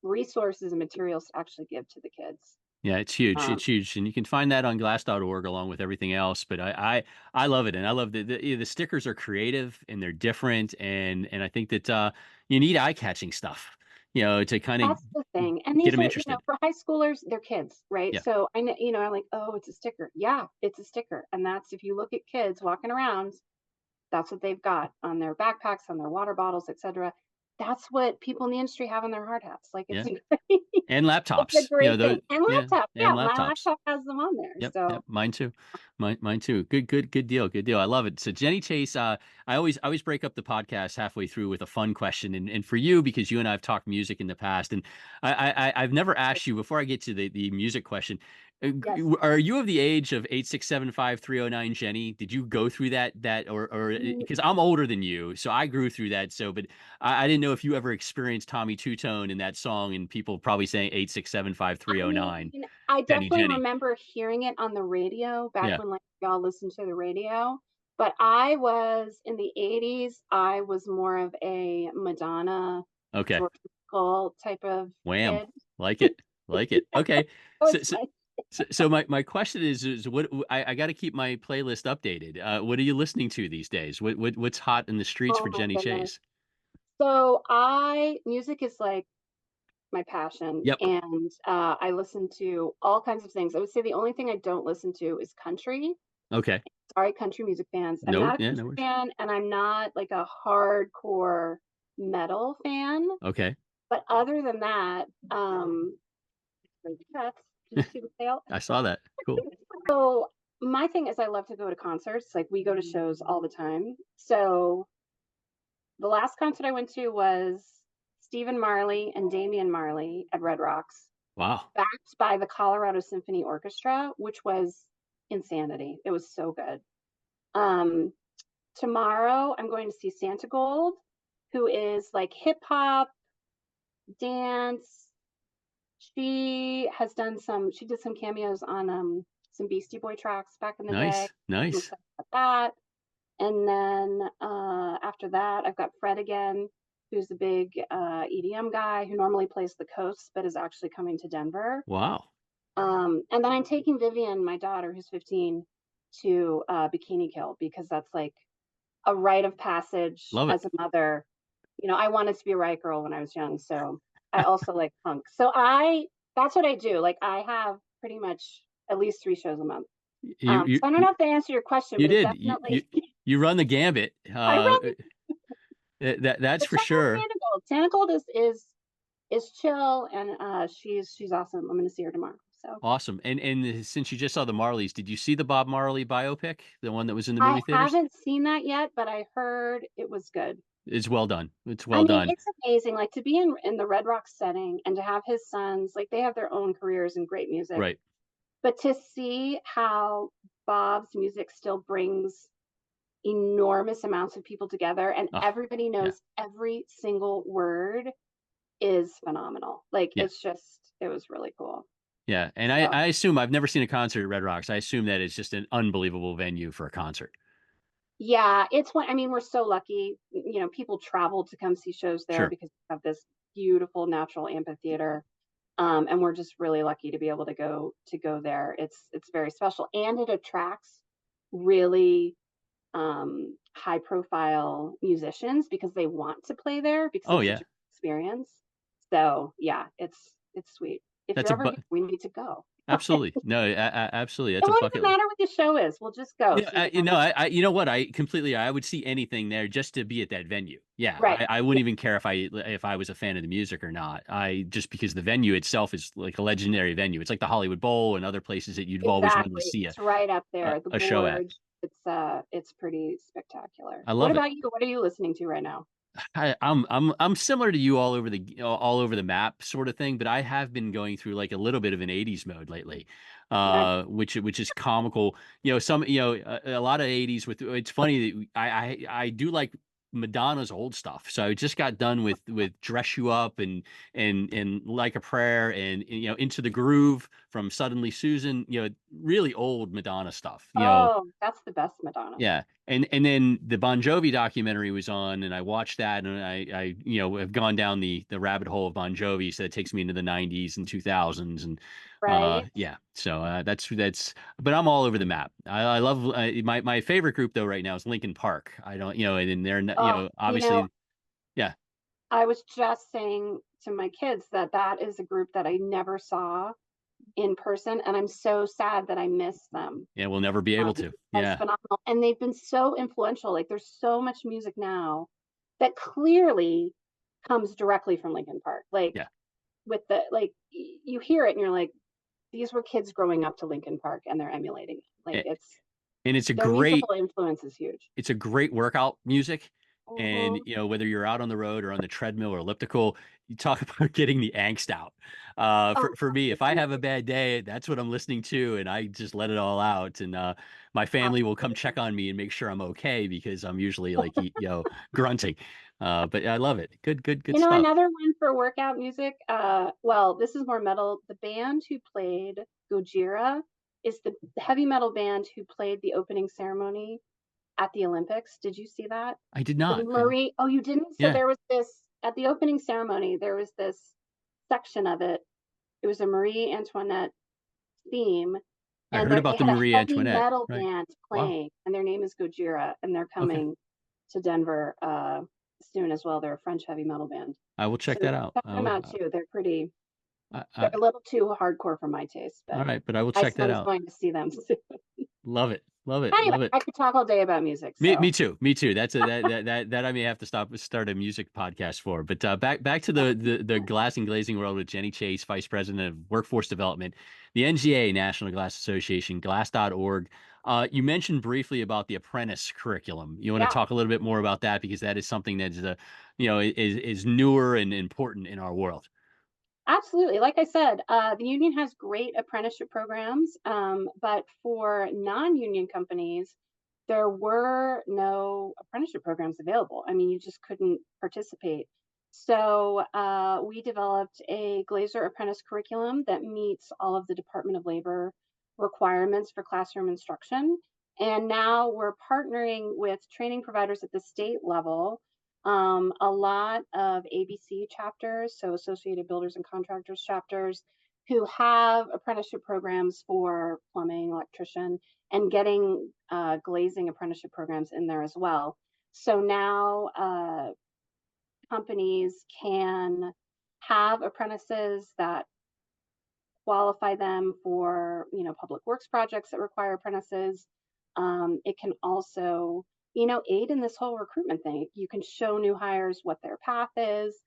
resources and materials to actually give to the kids. Yeah, it's huge. It's huge, and you can find that on glass.org along with everything else. But I love it, and I love the stickers are creative and they're different, and I think that you need eye-catching stuff, to kind That's the of thing. And get these them are, interested. for high schoolers, they're kids, right? Yeah. So I know, I'm like, oh, it's a sticker. Yeah, it's a sticker. And that's, if you look at kids walking around, that's what they've got on their backpacks, on their water bottles, etc. That's what people in the industry have on their hard hats. Like Yeah. it's a great, And it's a laptops, great thing. And yeah, laptop. and Yeah, my laptops. laptop has them on there. Yep, So yep, mine too. Mine too. Good deal. Good deal. I love it. So Jenni Chase, I always break up the podcast halfway through with a fun question. And for you, because you and I have talked music in the past, and I've never asked you before I get to the music question. Yes. Are you of the age of 8675309, Jenny? Did you go through that or Mm, because I'm older than you, so I grew through that. So, but I didn't know if you ever experienced Tommy Two Tone in that song, and people probably saying 8675309, I Jenny, definitely Jenny. remember hearing it on the radio back Yeah. when, like, y'all listened to the radio, but I was in the '80s, I was more of a Madonna, Okay. George Michael type of Wham. kid. Like it. Like it. Okay. That So was so my so my question is what I got to keep my playlist updated. What are you listening to these days? What's hot in the streets oh for my Jenni goodness. Chase? So I music is, like, my passion, Yep. and, I listen to all kinds of things. I would say the only thing I don't listen to is country. Okay. Sorry, country music fans. I'm No, not a yeah, no country worries. fan, and I'm not, like, a hardcore metal fan, Okay. but other than that, like cats. Did you see the tail? I saw that. Cool. So, my thing is I love to go to concerts, like, we go to shows all the time. So, the last concert I went to was Stephen Marley and Damian Marley at Red Rocks, Wow. backed by the Colorado Symphony Orchestra, which was insanity. It was so good. Um, Tomorrow I'm going to see Santa Gold, who is like hip hop, dance. She did some cameos on some Beastie Boy tracks back in the day. Nice. I'm Nice. excited about that. And then after that, I've got Fred again, who's a big EDM guy who normally plays the coast but is actually coming to Denver. Wow. And then I'm taking Vivian, my daughter, who's 15, to Bikini Kill because that's like a rite of passage Love it. as a mother. You know, I wanted to be a riot girl when I was young, so I also like punk. So that's what I do. Like I have pretty much at least 3 shows a month. You So you I don't know if that answered your question, you but it did. definitely You run the gambit. I run. That's But for check out sure. Santa Gold. Santa Gold is chill and she's awesome. I'm going to see her tomorrow. So Awesome. And since you just saw the Marleys, did you see the Bob Marley biopic, the one that was in the I movie theaters? haven't seen that yet, but I heard it was good. It's well done. It's I well mean, done. it's amazing, like, to be in the Red Rock setting and to have his sons, like, they have their own careers in great music, Right. but to see how Bob's music still brings enormous amounts of people together and Oh, everybody yeah. knows every single word is phenomenal. Like, Yeah. it was really cool. Yeah. And So, I assume I've never seen a concert at Red Rocks. I assume that it's just an unbelievable venue for a concert. yeah, I mean, we're so lucky, you know, people travel to come see shows there Sure. because we have this beautiful natural amphitheater. And we're just really lucky to be able to go there. It's very special, and it attracts really high profile musicians because they want to play there because Oh it's such yeah. a good experience. So yeah, it's sweet. If That's you're a ever here, we need to go. absolutely. No, absolutely. It That's a won't bucket even list. matter what the show is. We'll just go Yeah, so you can have you know what? I would see anything there just to be at that venue. Yeah, right. I wouldn't even care if I was a fan of the music or not. I just because the venue itself is like a legendary venue. It's like the Hollywood Bowl and other places that you've always wanted to Exactly. see It's right up there. The a show at. gorge. It's pretty spectacular. I What love it. about you? What are you listening to right now? I'm similar to you all over the map sort of thing, but I have been going through like a little bit of an 80s mode lately, Nice. which is comical. A lot of 80s with it's funny that I do like Madonna's old stuff. So I just got done with Dress You Up and Like a Prayer and Into the Groove from Suddenly Susan, really old Madonna stuff. Oh, that's the best Madonna. Yeah. And then the Bon Jovi documentary was on and I watched that and I have gone down the rabbit hole of Bon Jovi. So it takes me into the 90s and 2000s and Right? yeah. So but I'm all over the map. I love my favorite group though right now is Linkin Park. I don't, and they're, Oh, you know, obviously, yeah. I was just saying to my kids that that is a group that I never saw in person, and I'm so sad that I miss them. Yeah. We'll never be able Because to. that's Yeah. phenomenal, and they've been so influential. Like, there's so much music now that clearly comes directly from Linkin Park. Like, Yeah. with the like, you hear it and you're like, these were kids growing up to Linkin Park, and they're emulating it. Like, A- it's And it's a Their great, musical influence is huge. it's a great workout music. And Mhm. you know, whether you're out on the road or on the treadmill or elliptical, you talk about getting the angst out. Oh, For me, if I have a definitely. bad day, that's what I'm listening to, and I just let it all out. And my family will come check Absolutely. on me and make sure I'm okay because I'm usually like grunting. But I love it. Good You know, stuff. another one for workout music, well, this is more metal. The band who played Gojira is the heavy metal band who played the opening ceremony at the Olympics. Did you see that? I did The not. Marie Oh, you didn't? So Yeah, there was this at the opening ceremony, there was this section of it. It was a Marie Antoinette theme, I and heard they about the had a Marie heavy Antoinette. metal Right. band Wow. playing, and their name is Gojira, and they're Okay. coming to Denver soon as well. They're a French heavy metal band. I will So check that out. check them out too. They're I, a little too hardcore for my taste, all but right, but I will my check that son's out. going to see them soon. Love it. Love it. Anyway, Love it. I could talk all day about music, Me so too. Me too. That's a that I may have to start a music podcast for. But back to the glass and glazing world with Jenni Chase, Vice President of Workforce Development, the NGA, National Glass Association, glass.org. You mentioned briefly about the apprentice curriculum. You want to yeah. talk a little bit more about that because that is something that is is newer and important in our world. Absolutely. Like I said, the union has great apprenticeship programs, but for non-union companies, there were no apprenticeship programs available. I mean, you just couldn't participate. So we developed a Glazer apprentice curriculum that meets all of the Department of Labor requirements for classroom instruction. And now we're partnering with training providers at the state level, a lot of ABC chapters, so Associated Builders and Contractors chapters, who have apprenticeship programs for plumbing, electrician, and getting glazing apprenticeship programs in there as well. So now companies can have apprentices that qualify them for, public works projects that require apprentices. It can also, aid in this whole recruitment thing. You can show new hires what their path is.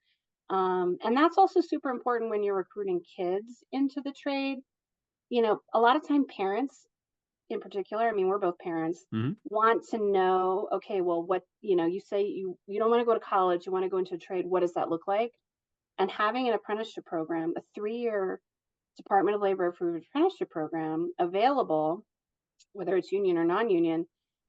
And that's also super important when you're recruiting kids into the trade. A lot of time parents in particular, I mean, we're both parents, Hmm. want to know, okay, well, what, you say you don't want to go to college, you want to go into a trade. What does that look like? And having an apprenticeship program, a 3-year Department of Labor approved apprenticeship program available, whether it's union or non-union,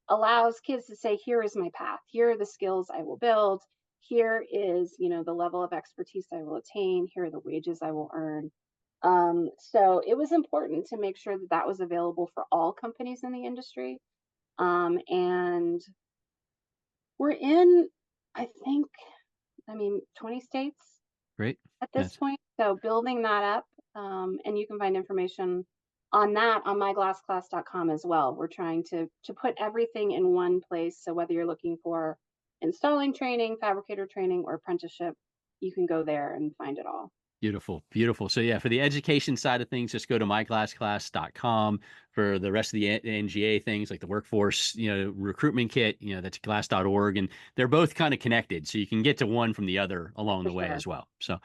allows kids to say, here is my path. Here are the skills I will build. Here is, the level of expertise I will attain. Here are the wages I will earn. So it was important to make sure that that was available for all companies in the industry. And we're in, I think, 20 states Great. at this That's point. So building that up, and you can find information on that on myglassclass.com as well. We're trying to put everything in one place. So whether you're looking for installing training, fabricator training, or apprenticeship, you can go there and find it all. beautiful, beautiful. So yeah, for the education side of things, just go to myglassclass.com. For the rest of the NGA things like the workforce, recruitment kit, that's glass.org. And they're both kind of connected. So you can get to one from the other along For the way sure. as well. So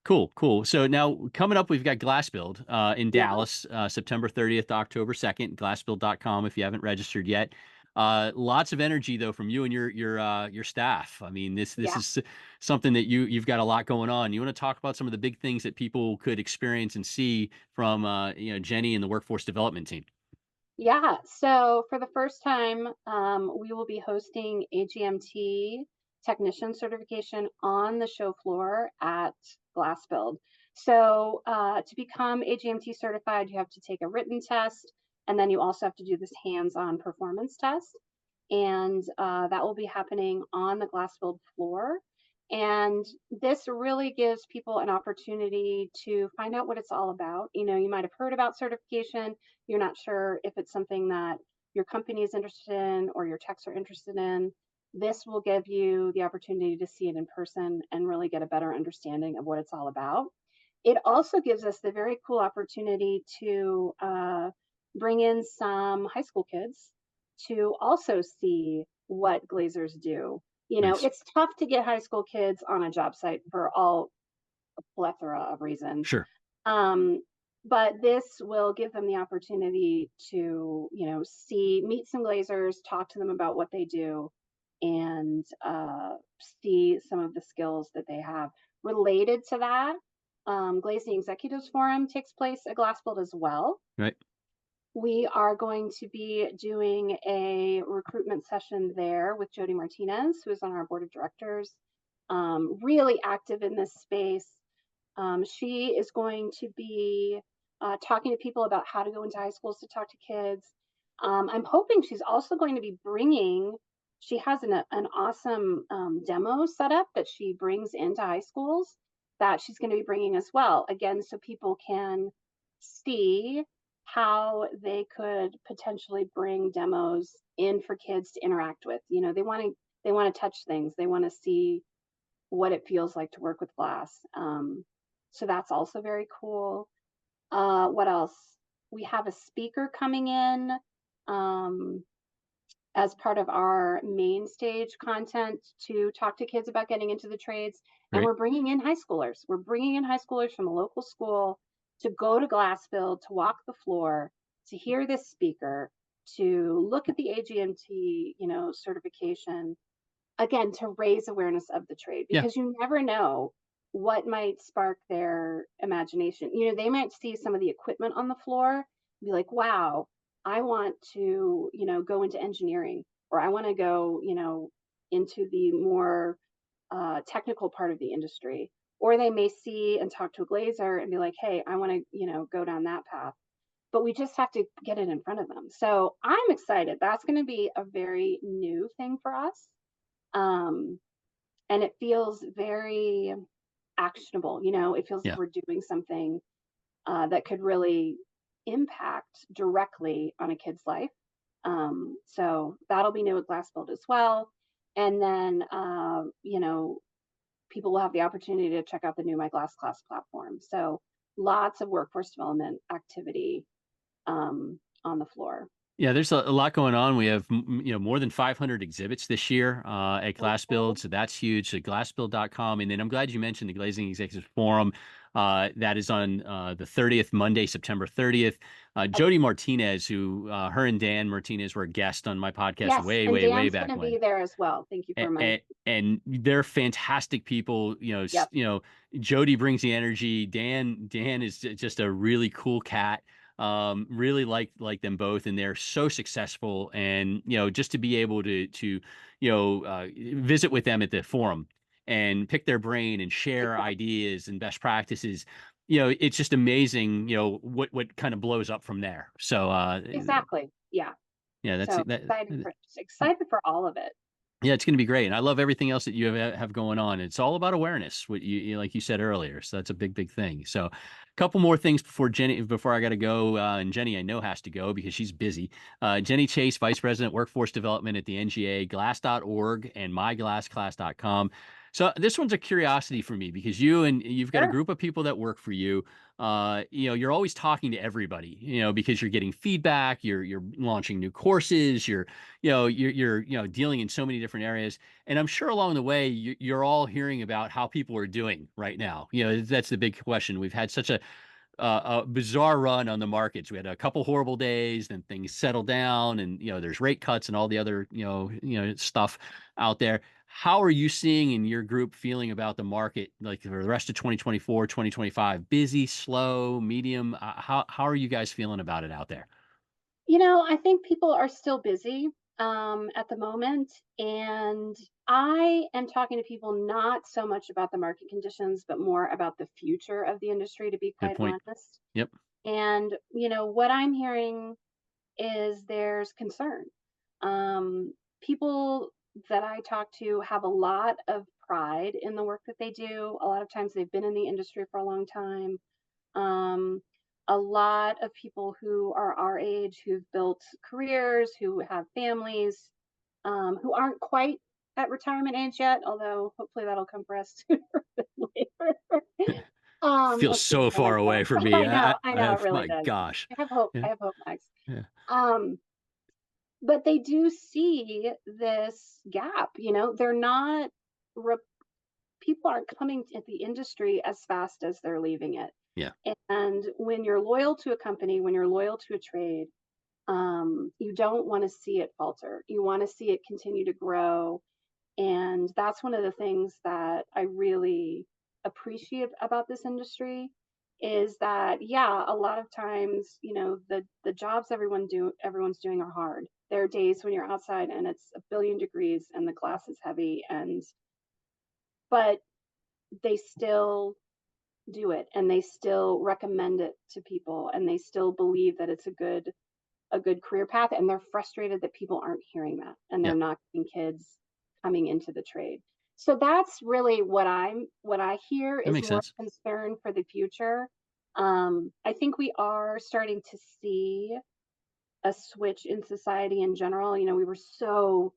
cool, cool. So now coming up, we've got Glass Build in Yeah. Dallas, September 30th to October 2nd, glassbuild.com if you haven't registered yet. Lots of energy though from you and your staff. I mean, this Yeah. is something that you've got a lot going on. You want to talk about some of the big things that people could experience and see from Jenni and the workforce development team. Yeah. So for the first time, we will be hosting AGMT technician certification on the show floor at Glass Build. So to become AGMT certified, you have to take a written test, and then you also have to do this hands-on performance test. And that will be happening on the Glass Build floor. And this really gives people an opportunity to find out what it's all about. You might have heard about certification, you're not sure if it's something that your company is interested in or your techs are interested in. This will give you the opportunity to see it in person and really get a better understanding of what it's all about. It also gives us the very cool opportunity to bring in some high school kids to also see what glazers do. Nice. It's tough to get high school kids on a job site for all a plethora of reasons. Sure. Um, but this will give them the opportunity to, meet some glazers, talk to them about what they do, and see some of the skills that they have related to that. Glazing Executives Forum takes place at Glassbuild as well. Right. We are going to be doing a recruitment session there with Jody Martinez, who is on our board of directors, really active in this space. She is going to be talking to people about how to go into high schools to talk to kids. I'm hoping she's also going to be she has an awesome demo setup that she brings into high schools that she's going to be bringing as well. Again, so people can see how they could potentially bring demos in for kids to interact with. They want to touch things. They want to see what it feels like to work with glass. So that's also very cool. What else? We have a speaker coming in as part of our main stage content to talk to kids about getting into the trades. And Right. we're bringing in high schoolers. We're bringing in high schoolers from a local school to go to Glassbuild, to walk the floor, to hear this speaker, to look at the AGMT, certification, again, to raise awareness of the trade, Yeah. because you never know what might spark their imagination. They might see some of the equipment on the floor and be like, wow, I want to, go into engineering, or I want to go, into the more technical part of the industry. Or they may see and talk to a glazer and be like, hey, I want to, go down that path. But we just have to get it in front of them. So I'm excited. That's going to be a very new thing for us. And it feels very actionable. It feels like Yeah. we're doing something that could really impact directly on a kid's life. So that'll be new at Glassbuild as well. And then, people will have the opportunity to check out the new My Glass Class platform. So lots of workforce development activity on the floor. Yeah, there's a lot going on. We have more than 500 exhibits this year at So cool. Glassbuild, so that's huge. So glassbuild.com, and then I'm glad you mentioned the Glazing Executives Forum. That is on the 30th, Monday, September 30th. Jody Martinez, who her and Dan Martinez were a guest on my podcast Yes, way, and way, way Dan's back going to when. be there as well. Thank you for reminding me. And they're fantastic people. Yep. Jody brings the energy. Dan is just a really cool cat. Really like them both, and they're so successful. And just to be able to visit with them at the forum and pick their brain and share Exactly. ideas and best practices, it's just amazing. What kind of blows up from there. So Exactly. Yeah. yeah, that's So that. excited for all of it. Yeah, it's going to be great. And I love everything else that you have going on. It's all about awareness, what like you said earlier. So that's a big, big thing. So a couple more things before I got to go. And Jenni, I know, has to go because she's busy. Jenni Chase, Vice President, Workforce Development at the NGA, glass.org and myglassclass.com. So this one's a curiosity for me because you've got a Sure. group of people that work for you. You're always talking to everybody, because you're getting feedback, you're launching new courses, you're dealing in so many different areas, and I'm sure along the way you're all hearing about how people are doing right now. That's the big question. We've had such a bizarre run on the markets. We had a couple horrible days, then things settle down, and there's rate cuts and all the other stuff out there. How are you seeing in your group feeling about the market, like for the rest of 2024, 2025? Busy, slow, medium? How are you guys feeling about it out there? I think people are still busy at the moment. And I am talking to people not so much about the market conditions, but more about the future of the industry, to be Good quite point. honest. Yep. And, what I'm hearing is there's concern. People that I talk to have a lot of pride in the work that they do. A lot of times they've been in the industry for a long time. Um, a lot of people who are our age, who've built careers, who have families, who aren't quite at retirement age yet, although hopefully that'll come for us sooner than later. Feels Let's keep so it far away hopeful. for me. I I know, it have, really my does. gosh. I have hope. Yeah. I have hope, Max. Yeah. Um, but they do see this gap. They're not. People aren't coming to the industry as fast as they're leaving it. Yeah. And when you're loyal to a company, when you're loyal to a trade, you don't want to see it falter. You want to see it continue to grow. And that's one of the things that I really appreciate about this industry is that, yeah, a lot of times, the jobs everyone's doing are hard. There are days when you're outside and it's a billion degrees and the glass is heavy, but they still do it and they still recommend it to people and they still believe that it's a good career path, and they're frustrated that people aren't hearing that and Yeah. they're not getting kids coming into the trade. So that's really what I hear That is makes more sense. concern for the future. I think we are starting to see a switch in society in general. We were so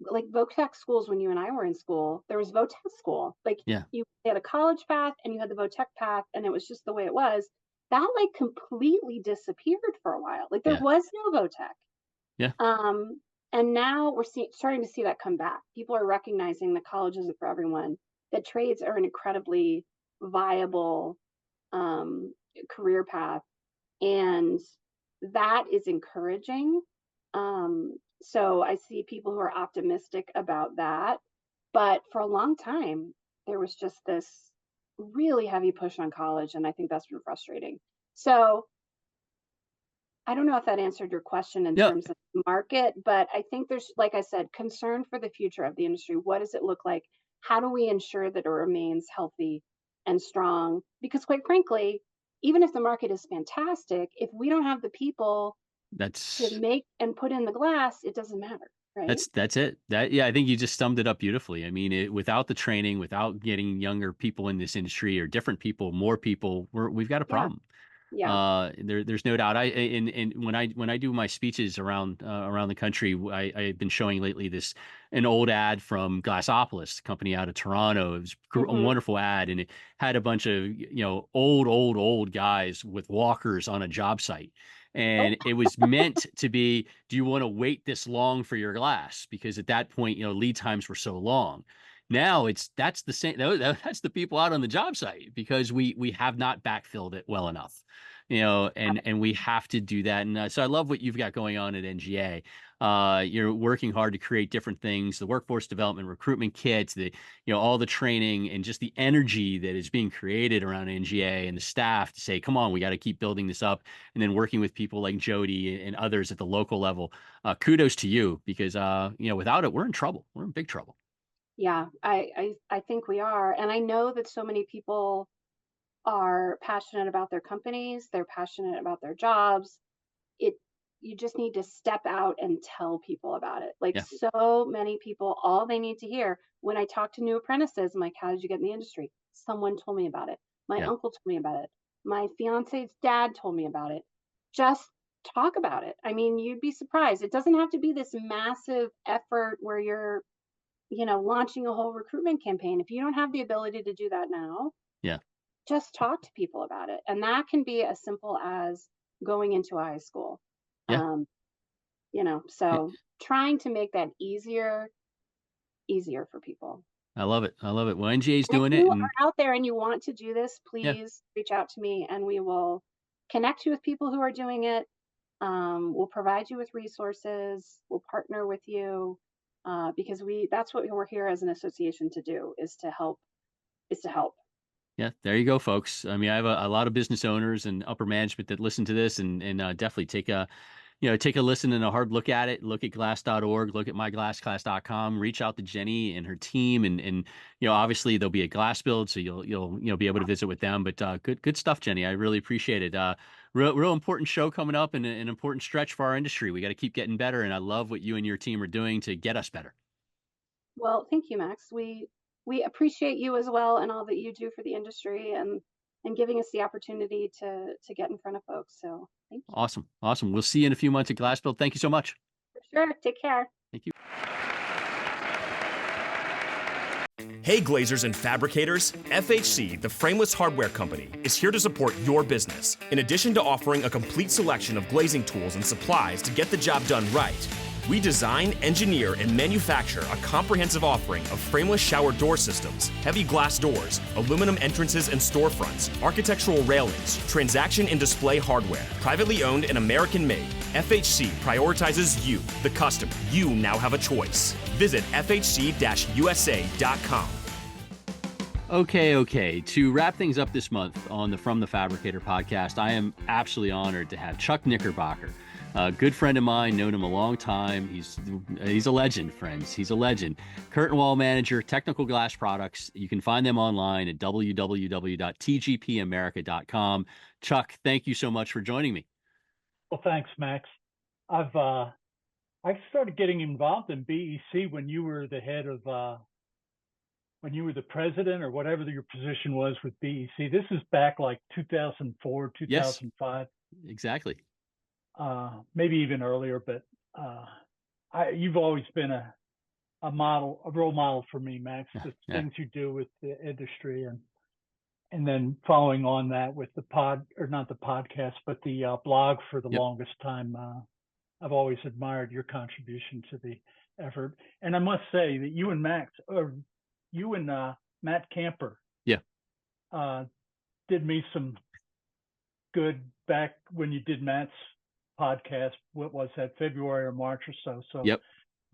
like VOTEC schools when you and I were in school. There was VOTEC school. Like Yeah. you had a college path and you had the VOTEC path, and it was just the way it was. That like completely disappeared for a while. Like there Yeah. was no VOTEC. Yeah. And now we're starting to see that come back. People are recognizing that college isn't for everyone, that trades are an incredibly viable um, career path. And that is encouraging. So I see people who are optimistic about that. But for a long time, there was just this really heavy push on college. And I think that's been frustrating. So I don't know if that answered your question in Yeah. terms of market, but I think there's, like I said, concern for the future of the industry. What does it look like? How do we ensure that it remains healthy and strong? Because quite frankly, even if the market is fantastic, if we don't have the people to That's make and put in the glass, it doesn't matter, right? that's it. Yeah, I think you just summed it up beautifully. I mean, without the training, without getting younger people in this industry or different people, more people, we've got a Yeah, problem. yeah. There's no doubt. And when I do my speeches around the country, I've been showing lately an old ad from Glassopolis, a company out of Toronto. It was a Hmm. wonderful ad, and it had a bunch of old guys with walkers on a job site. Oh, And it was meant to be, do you want to wait this long for your glass? Because at that point, lead times were so long. Now that's the same. That's the people out on the job site because we have not backfilled it well enough, and we have to do that. And so I love what you've got going on at NGA. You're working hard to create different things, the workforce development, recruitment kits, all the training and just the energy that is being created around NGA and the staff to say, come on, we got to keep building this up. And then working with people like Jody and others at the local level. Kudos to you because, without it, we're in trouble. We're in big trouble. yeah. I think we are, and I know that so many people are passionate about their companies. They're passionate about their jobs. it you just need to step out and tell people about it. Like Yeah. so many people, all they need to hear when I talk to new apprentices, I'm like, how did you get in the industry? Someone told me about it. My Yeah. uncle told me about it. My fiance's dad told me about it. Just talk about it. I mean, you'd be surprised. It doesn't have to be this massive effort where you're, launching a whole recruitment campaign. If you don't have the ability to do that now, Yeah. just talk to people about it. And that can be as simple as going into high school. Yeah. Um, Yeah. so trying to make that easier for people. I love it. I love it. Well, NGA's And if doing it, you and are out there and you want to do this, yeah, please reach out to me and we will connect you with people who are doing it. We'll provide you with resources. We'll partner with you because that's what we're here as an association to do is to help. yeah. There you go, folks. I mean, I have a lot of business owners and upper management that listen to this, and definitely take a listen and a hard look at it. Look at glass.org, look at myglassclass.com, reach out to Jenni and her team. And obviously there'll be a glass build, so you'll be able to visit with them. But good stuff, Jenni. I really appreciate it. Real important show coming up and an important stretch for our industry. We got to keep getting better. And I love what you and your team are doing to get us better. Well, thank you, Max. We appreciate you as well and all that you do for the industry and giving us the opportunity to get in front of folks. So thank you. Awesome. Awesome. We'll see you in a few months at Glass Build. Thank you so much. For sure. Take care. Thank you. Hey glaziers and fabricators, FHC, the frameless hardware company, is here to support your business. In addition to offering a complete selection of glazing tools and supplies to get the job done right, we design, engineer, and manufacture a comprehensive offering of frameless shower door systems, heavy glass doors, aluminum entrances and storefronts, architectural railings, transaction and display hardware. Privately owned and American made, FHC prioritizes you, the customer. You now have a choice. Visit fhc-usa.com. Okay. To wrap things up this month on the From the Fabricator podcast, I am absolutely honored to have Chuck Knickerbocker, a good friend of mine, known him a long time. He's a legend, friends. He's a legend. Curtain wall manager, technical glass products. You can find them online at www.tgpamerica.com. Chuck, thank you so much for joining me. Well, thanks, Max. I started getting involved in BEC when you were the head of when you were the president or whatever your position was with BEC. This is back like 2004, 2005. Yes, exactly. Maybe even earlier, but you've always been a role model for me, Max. The things you do with the industry, and then following on that with the not the podcast, but the blog for the longest time. I've always admired your contribution to the effort, and I must say that you and Matt Camper, did me some good back when you did Matt's podcast. What was that, February or March or so? So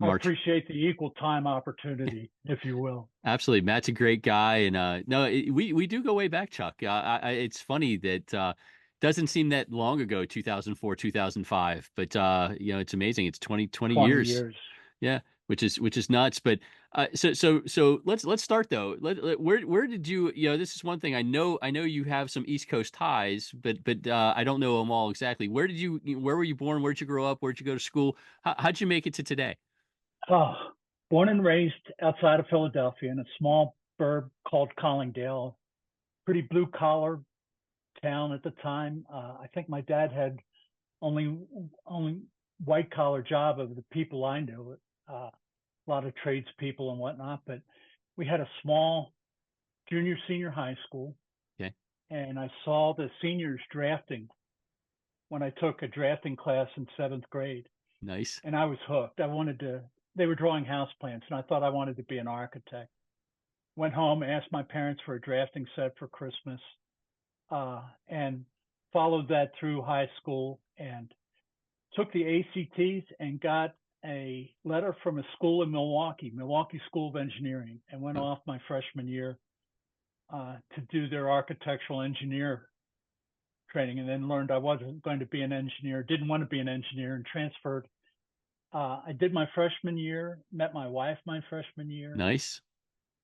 I appreciate the equal time opportunity, if you will. Absolutely. Matt's a great guy. And we do go way back, Chuck. It's funny that doesn't seem that long ago, 2004, 2005, but it's amazing. It's 20 years. Yeah. Which is nuts. But so let's start though. Where did you, this is one thing I know you have some East Coast ties, but I don't know them all exactly. Where were you born? Where'd you grow up? Where'd you go to school? How'd you make it to today? Born and raised outside of Philadelphia in a small burb called Collingdale, pretty blue collar town at the time. I think my dad had only white collar job of the people I knew. A lot of tradespeople and whatnot, but we had a small senior high school. Okay. And I saw the seniors drafting when I took a drafting class in 7th grade. Nice. And I was hooked. They were drawing house plans, and I thought I wanted to be an architect. Went home, asked my parents for a drafting set for Christmas, and followed that through high school and took the ACTs and got a letter from a school in Milwaukee School of Engineering, and went off my freshman year to do their architectural engineer training, and then learned I wasn't going to be an engineer, didn't want to be an engineer, and transferred. I did my freshman year, met my wife my freshman year. Nice.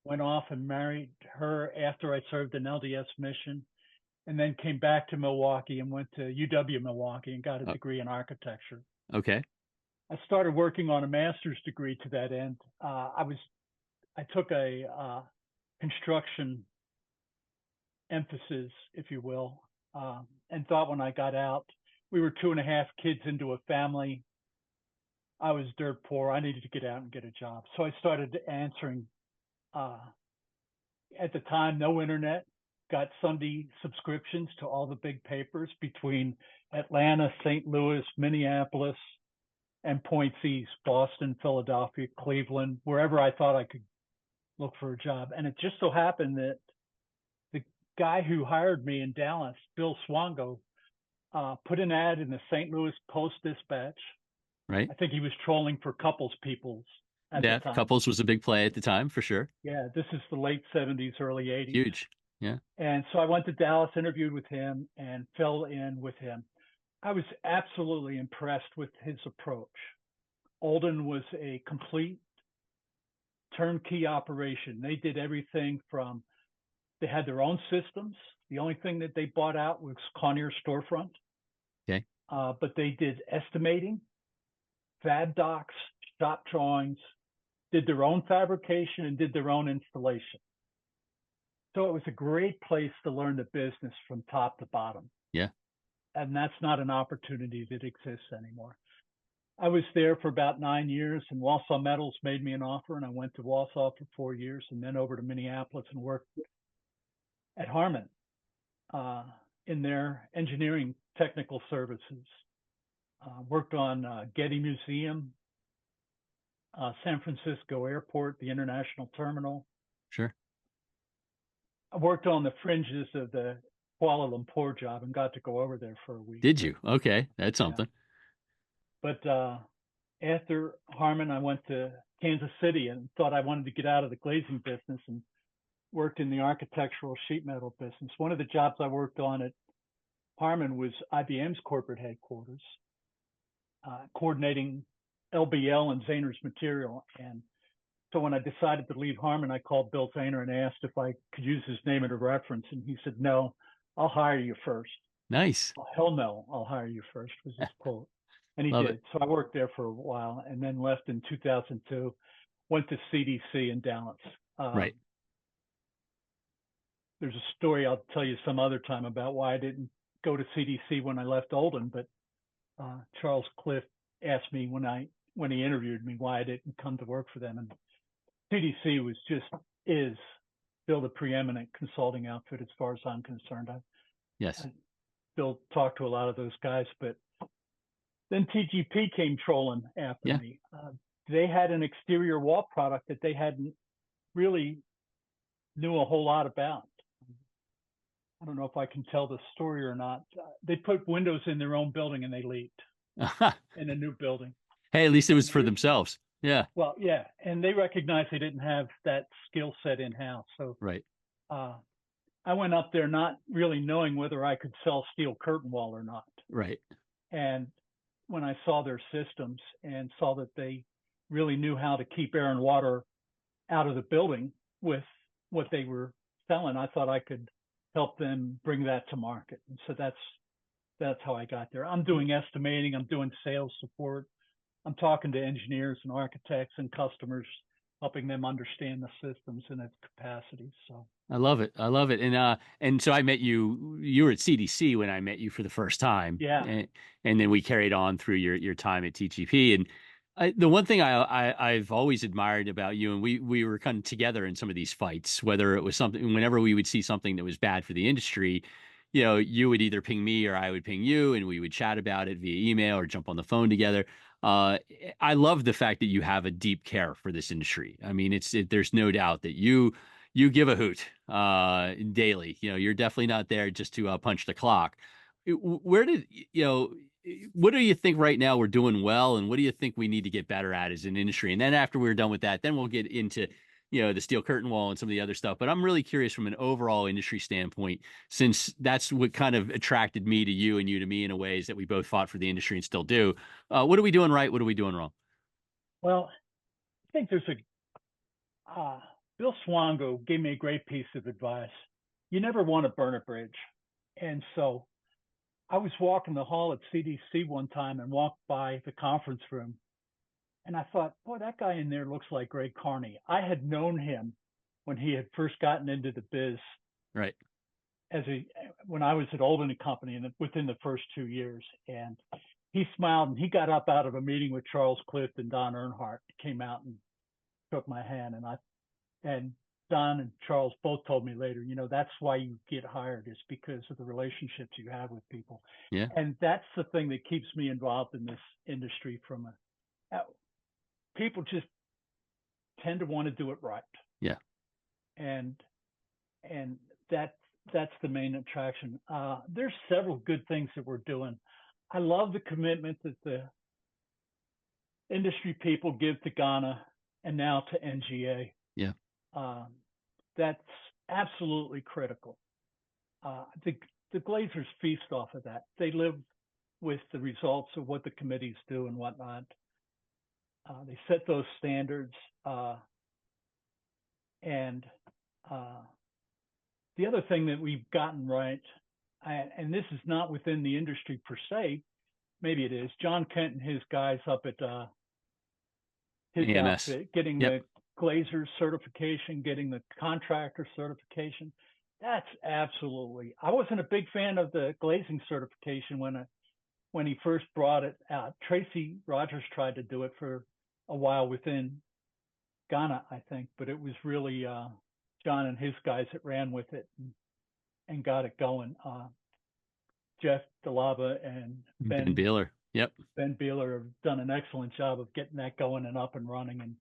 Went off and married her after I served an LDS mission, and then came back to Milwaukee and went to UW Milwaukee and got a degree in architecture. Okay. I started working on a master's degree to that end. I took a construction emphasis, if you will, and thought when I got out, we were 2.5 kids into a family. I was dirt poor. I needed to get out and get a job. So I started answering, at the time, no internet, got Sunday subscriptions to all the big papers between Atlanta, St. Louis, Minneapolis, and points east, Boston, Philadelphia, Cleveland, wherever I thought I could look for a job. And it just so happened that the guy who hired me in Dallas, Bill Swango, put an ad in the St. Louis Post-Dispatch. Right. I think he was trolling for Couples at the time. Couples was a big play at the time, for sure. Yeah, this is the late 70s, early 80s. Huge. Yeah. And so I went to Dallas, interviewed with him, and fell in with him. I was absolutely impressed with his approach. Olden was a complete turnkey operation. They did everything from, they had their own systems. The only thing that they bought out was Connier Storefront. Okay. But they did estimating, fab docs, shop drawings, did their own fabrication, and did their own installation. So it was a great place to learn the business from top to bottom. Yeah. And that's not an opportunity that exists anymore. I was there for about 9 years, and Wausau Metals made me an offer, and I went to Wausau for 4 years, and then over to Minneapolis and worked at Harman in their engineering technical services. Worked on Getty Museum, San Francisco Airport, the International Terminal. Sure. I worked on the fringes of the Kuala Lumpur job and got to go over there for a week. Did you? Okay, that's something. But after Harman, I went to Kansas City and thought I wanted to get out of the glazing business and worked in the architectural sheet metal business. One of the jobs I worked on at Harman was IBM's corporate headquarters, coordinating LBL and Zahner's material. And so when I decided to leave Harman, I called Bill Zahner and asked if I could use his name as a reference. And he said, "No, I'll hire you first." Nice. "Oh, hell no, I'll hire you first," was his quote. And he Love did. it. So I worked there for a while and then left in 2002, went to CDC in Dallas. Right. There's a story I'll tell you some other time about why I didn't go to CDC when I left Olin, but Charles Cliff asked me when he interviewed me why I didn't come to work for them. And CDC is still the preeminent consulting outfit as far as I'm concerned. Yes. I still talk to a lot of those guys, but then TGP came trolling after me. They had an exterior wall product that they hadn't really knew a whole lot about. I don't know if I can tell the story or not. They put windows in their own building and they leaked in a new building. Hey, at least it was for themselves. Yeah. Well, yeah. And they recognized they didn't have that skill set in-house. So right. I went up there not really knowing whether I could sell steel curtain wall or not. Right. And when I saw their systems and saw that they really knew how to keep air and water out of the building with what they were selling, I thought I could help them bring that to market. And so that's how I got there. I'm doing estimating, I'm doing sales support, I'm talking to engineers and architects and customers, helping them understand the systems and its capacities. So I love it. I love it. And so I met you were at CDC when I met you for the first time. Yeah. And then we carried on through your time at TGP. And the one thing I've always admired about you, and we were kind of together in some of these fights, whether it was something, whenever we would see something that was bad for the industry, you would either ping me or I would ping you, and we would chat about it via email or jump on the phone together. I love the fact that you have a deep care for this industry. I mean, there's no doubt that you give a hoot daily. You're definitely not there just to punch the clock. What do you think right now we're doing well, and what do you think we need to get better at as an industry? And then after we're done with that, then we'll get into the steel curtain wall and some of the other stuff. But I'm really curious from an overall industry standpoint, since that's what kind of attracted me to you and you to me in a ways that we both fought for the industry and still do. What are we doing right? What are we doing wrong? Well, I think there's Bill Swango gave me a great piece of advice. You never want to burn a bridge. And so I was walking the hall at CDC one time and walked by the conference room. And I thought, boy, that guy in there looks like Greg Carney. I had known him when he had first gotten into the biz. Right. When I was at Olden & Company and within the first 2 years. And he smiled and he got up out of a meeting with Charles Cliff and Don Earnhardt, came out and shook my hand. And Don and Charles both told me later, that's why you get hired, is because of the relationships you have with people. Yeah. And that's the thing that keeps me involved in this industry. People just tend to want to do it right. Yeah. And that's the main attraction. There's several good things that we're doing. I love the commitment that the industry people give to Ghana and now to NGA. Yeah. That's absolutely critical. The glaziers feast off of that. They live with the results of what the committees do and whatnot. They set those standards. And the other thing that we've gotten right, and this is not within the industry per se, maybe it is, John Kent and his guys up at his AMS. outfit, getting the glazier certification, getting the contractor certification. That's absolutely, I wasn't a big fan of the glazing certification when when he first brought it out. Tracy Rogers tried to do it for a while within Ghana, I think, but it was really John and his guys that ran with it and got it going. Jeff DeLava and Ben Beeler. Yep. Ben Beeler have done an excellent job of getting that going and up and running. And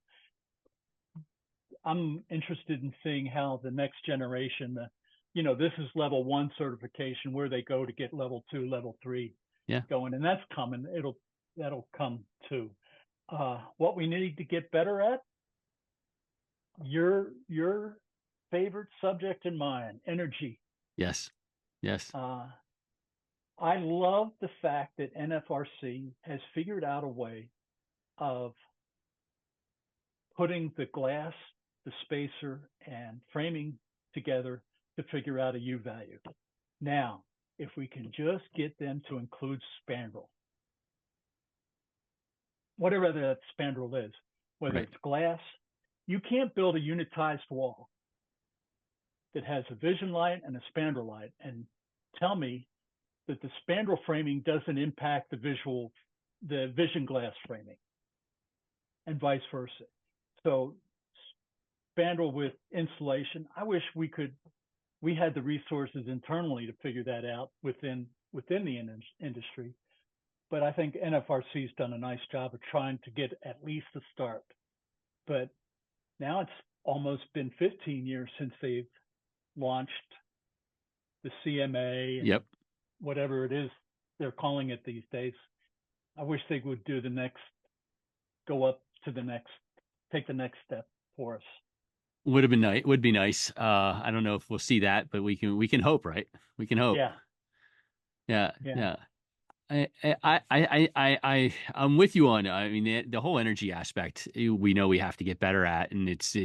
I'm interested in seeing how the next generation, this is level 1 certification, where they go to get level 2, level 3 going. And that's coming. That'll come too. What we need to get better at, your favorite subject and mine, energy. Yes. I love the fact that NFRC has figured out a way of putting the glass, the spacer, and framing together to figure out a U value. Now, if we can just get them to include spandrel, whatever that spandrel is, whether it's glass, you can't build a unitized wall that has a vision light and a spandrel light and tell me that the spandrel framing doesn't impact the vision glass framing, and vice versa. So spandrel with insulation, I wish we had the resources internally to figure that out within the industry. But I think NFRC's done a nice job of trying to get at least a start. But now it's almost been 15 years since they've launched the CMA and whatever it is they're calling it these days. I wish they would do take the next step for us. Would be nice. I don't know if we'll see that, but we can hope, right? We can hope. Yeah. I'm with you on. I mean, the whole energy aspect. We know we have to get better at, and it's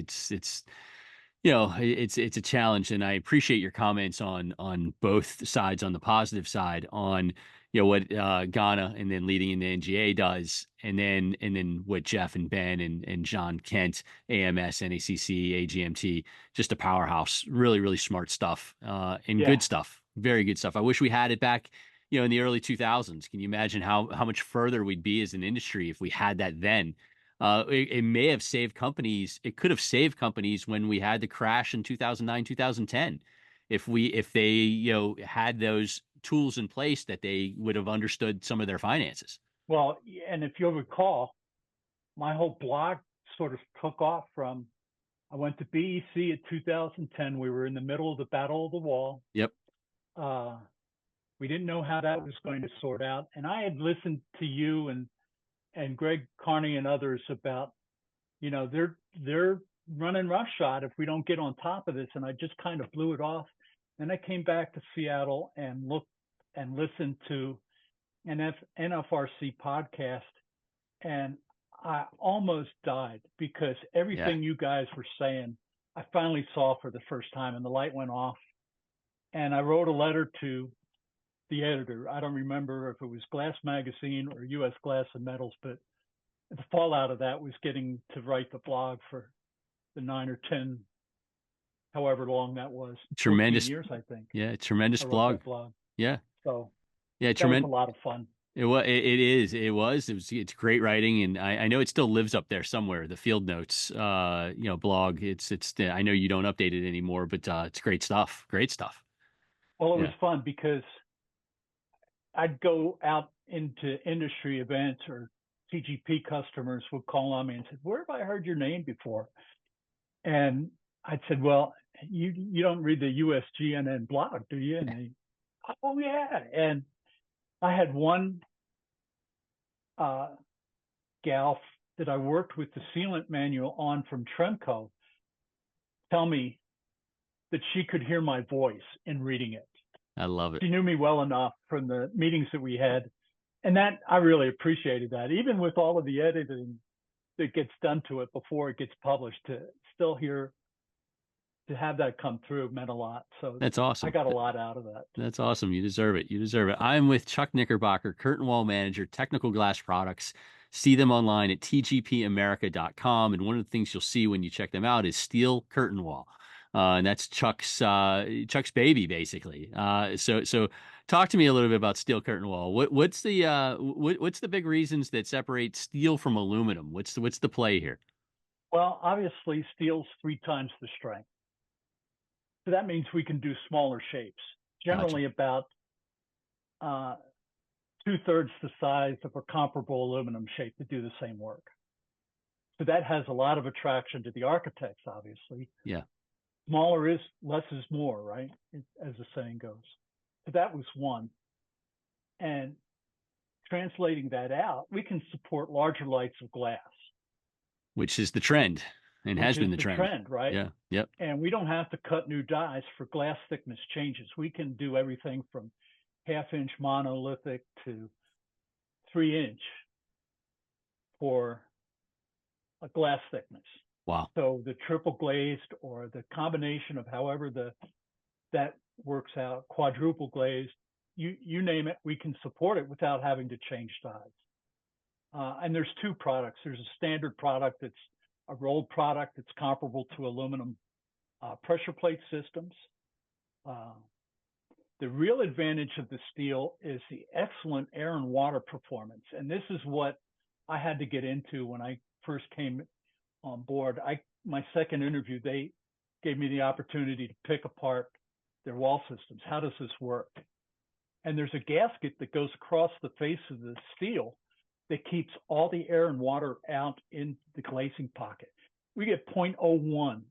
a challenge. And I appreciate your comments on both sides. On the positive side, on what Ghana and then leading into NGA does, and then what Jeff and Ben and John Kent, AMS, NACC, AGMT, just a powerhouse. Really, really smart stuff and good stuff. Very good stuff. I wish we had it back, in the early 2000s. Can you imagine how much further we'd be as an industry if we had that then? It may have saved companies. It could have saved companies when we had the crash in 2009, 2010. If they had those tools in place, that they would have understood some of their finances. Well, and if you'll recall, my whole blog sort of took off from, I went to BEC in 2010. We were in the middle of the Battle of the Wall. Yep. We didn't know how that was going to sort out. And I had listened to you and Greg Carney and others about, they're running roughshod if we don't get on top of this. And I just kind of blew it off. Then I came back to Seattle and looked and listened to an NFRC podcast, and I almost died because everything you guys were saying, I finally saw for the first time, and the light went off. And I wrote a letter to the editor. I don't remember if it was Glass Magazine or US Glass and Metals, but the fallout of that was getting to write the blog for the 9 or 10, however long that was. Tremendous years, I think. Yeah, tremendous blog. Yeah. So yeah, that was a lot of fun. It's great writing, and I know it still lives up there somewhere. The Field Notes, blog. It's I know you don't update it anymore, but it's great stuff. Great stuff. Well, it was fun because I'd go out into industry events, or TGP customers would call on me and said, "Where have I heard your name before?" And I'd said, "Well, you don't read the USGNN blog, do you?" And they, "Oh yeah." And I had one gal that I worked with the sealant manual on from Tremco tell me that she could hear my voice in reading it. I love it. She knew me well enough from the meetings that we had. And that, I really appreciated that. Even with all of the editing that gets done to it before it gets published, to still hear, to have that come through meant a lot. So that's awesome. I got a lot out of that. That's awesome. You deserve it. You deserve it. I'm with Chuck Knickerbocker, Curtain Wall Manager, Technical Glass Products. See them online at tgpamerica.com. And one of the things you'll see when you check them out is steel curtain wall. And that's Chuck's baby, basically. So Talk to me a little bit about steel curtain wall. What's the big reasons that separate steel from aluminum? What's the play here? Well, obviously, steel's 3 times the strength. So that means we can do smaller shapes, generally about 2/3 the size of a comparable aluminum shape to do the same work. So that has a lot of attraction to the architects, obviously. Yeah. Smaller is less is more, right? As the saying goes. So that was one. And translating that out, we can support larger lights of glass. Which is the trend and has been the trend, right? Yeah. Yep. And we don't have to cut new dies for glass thickness changes. We can do everything from 1/2-inch monolithic to 3-inch for a glass thickness. Wow. So the triple glazed or the combination of however that works out, quadruple glazed, you name it, we can support it without having to change size. And there's 2 products. There's a standard product that's a rolled product that's comparable to aluminum pressure plate systems. The real advantage of the steel is the excellent air and water performance. And this is what I had to get into when I first came on board. My second interview, they gave me the opportunity to pick apart their wall systems. How does this work? And there's a gasket that goes across the face of the steel that keeps all the air and water out in the glazing pocket. We get 0.01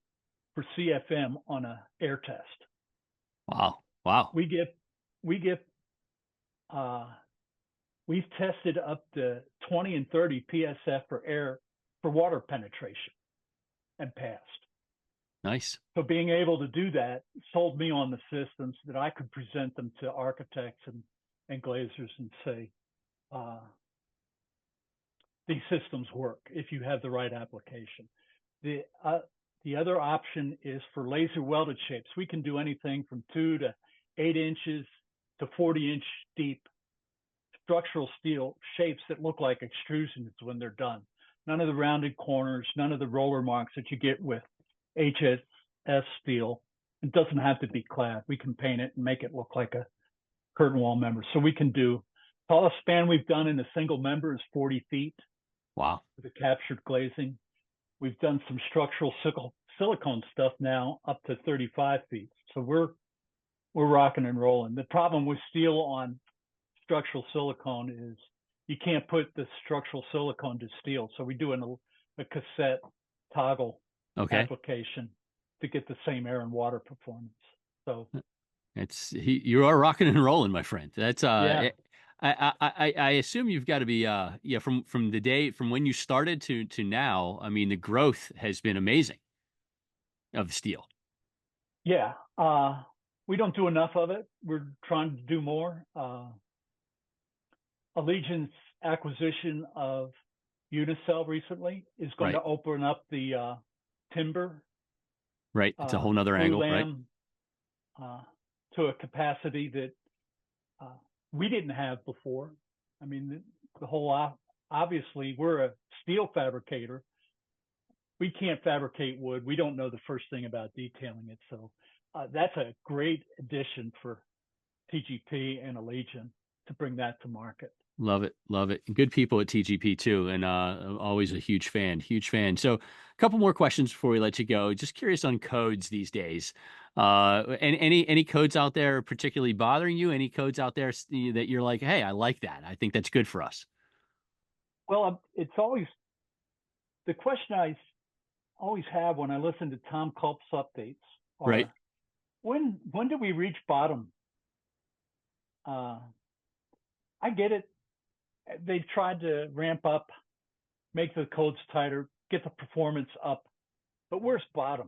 for CFM on a air test. Wow. Wow. We've tested up to 20 and 30 PSF for air for water penetration and passed. Nice. So being able to do that sold me on the systems that I could present them to architects and glaziers and say, these systems work if you have the right application. The other option is for laser welded shapes. We can do anything from 2 to 8 inches to 40-inch deep structural steel shapes that look like extrusions when they're done. None of the rounded corners, none of the roller marks that you get with HSS steel. It doesn't have to be clad. We can paint it and make it look like a curtain wall member. So we can do, tallest span we've done in a single member is 40 feet. Wow. With the captured glazing. We've done some structural silicone stuff now up to 35 feet. So we're rocking and rolling. The problem with steel on structural silicone is you can't put the structural silicone to steel. So we do a cassette toggle application to get the same air and water performance. So you are rocking and rolling, my friend. That's yeah. I assume you've got to be from when you started to now. I mean, the growth has been amazing of steel. Yeah. We don't do enough of it. We're trying to do more. Allegion's acquisition of Unicell recently is going to open up the timber. Right. It's a whole nother angle, right? To a capacity that we didn't have before. I mean, obviously we're a steel fabricator. We can't fabricate wood. We don't know the first thing about detailing it. So that's a great addition for TGP and Allegion to bring that to market. Love it. Love it. Good people at TGP too. And always a huge fan. So a couple more questions before we let you go. Just curious on codes these days. And any codes out there particularly bothering you? Any codes out there that you're like, hey, I like that. I think that's good for us. Well, it's always the question I always have when I listen to Tom Culp's updates. Right. When do we reach bottom? I get it. They've tried to ramp up, make the codes tighter, get the performance up, but where's bottom?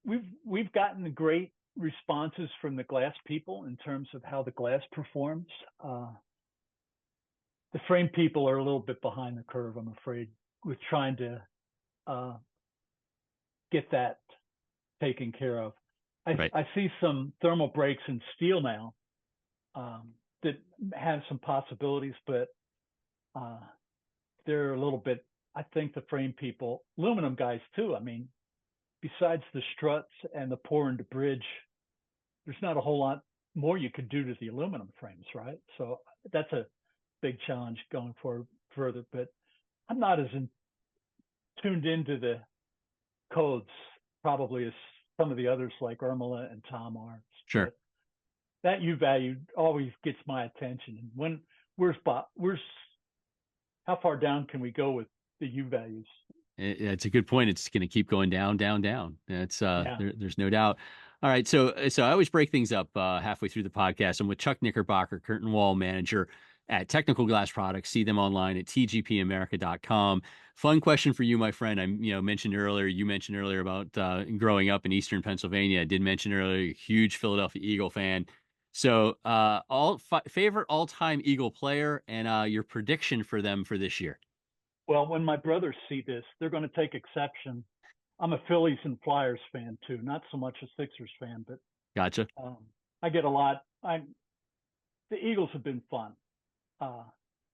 We've gotten great responses from the glass people in terms of how the glass performs. The frame people are a little bit behind the curve, I'm afraid, with trying to get that taken care of. I see some thermal breaks in steel now that have some possibilities, but they're a little bit, I think the frame people, aluminum guys too, I mean, besides the struts and the pour into bridge there's not a whole lot more you could do to the aluminum frames, right? So that's a big challenge going forward further. But I'm not as tuned into the codes probably as some of the others like Irmela and Tom are. Sure. But that U value always gets my attention. And where's how far down can we go with the U values? It's a good point. It's going to keep going down, down, down. That's Yeah. there's no doubt. All right, so I always break things up halfway through the podcast. I'm with Chuck Knickerbocker, curtain wall manager at Technical Glass Products. See them online at tgpamerica.com. Fun question for you, my friend. You mentioned earlier about growing up in Eastern Pennsylvania. I did mention earlier, huge Philadelphia Eagle fan. So, favorite all-time Eagle player and your prediction for them for this year. Well, when my brothers see this, they're going to take exception. I'm a Phillies and Flyers fan too, not so much a Sixers fan, but Gotcha. I get a lot. The Eagles have been fun.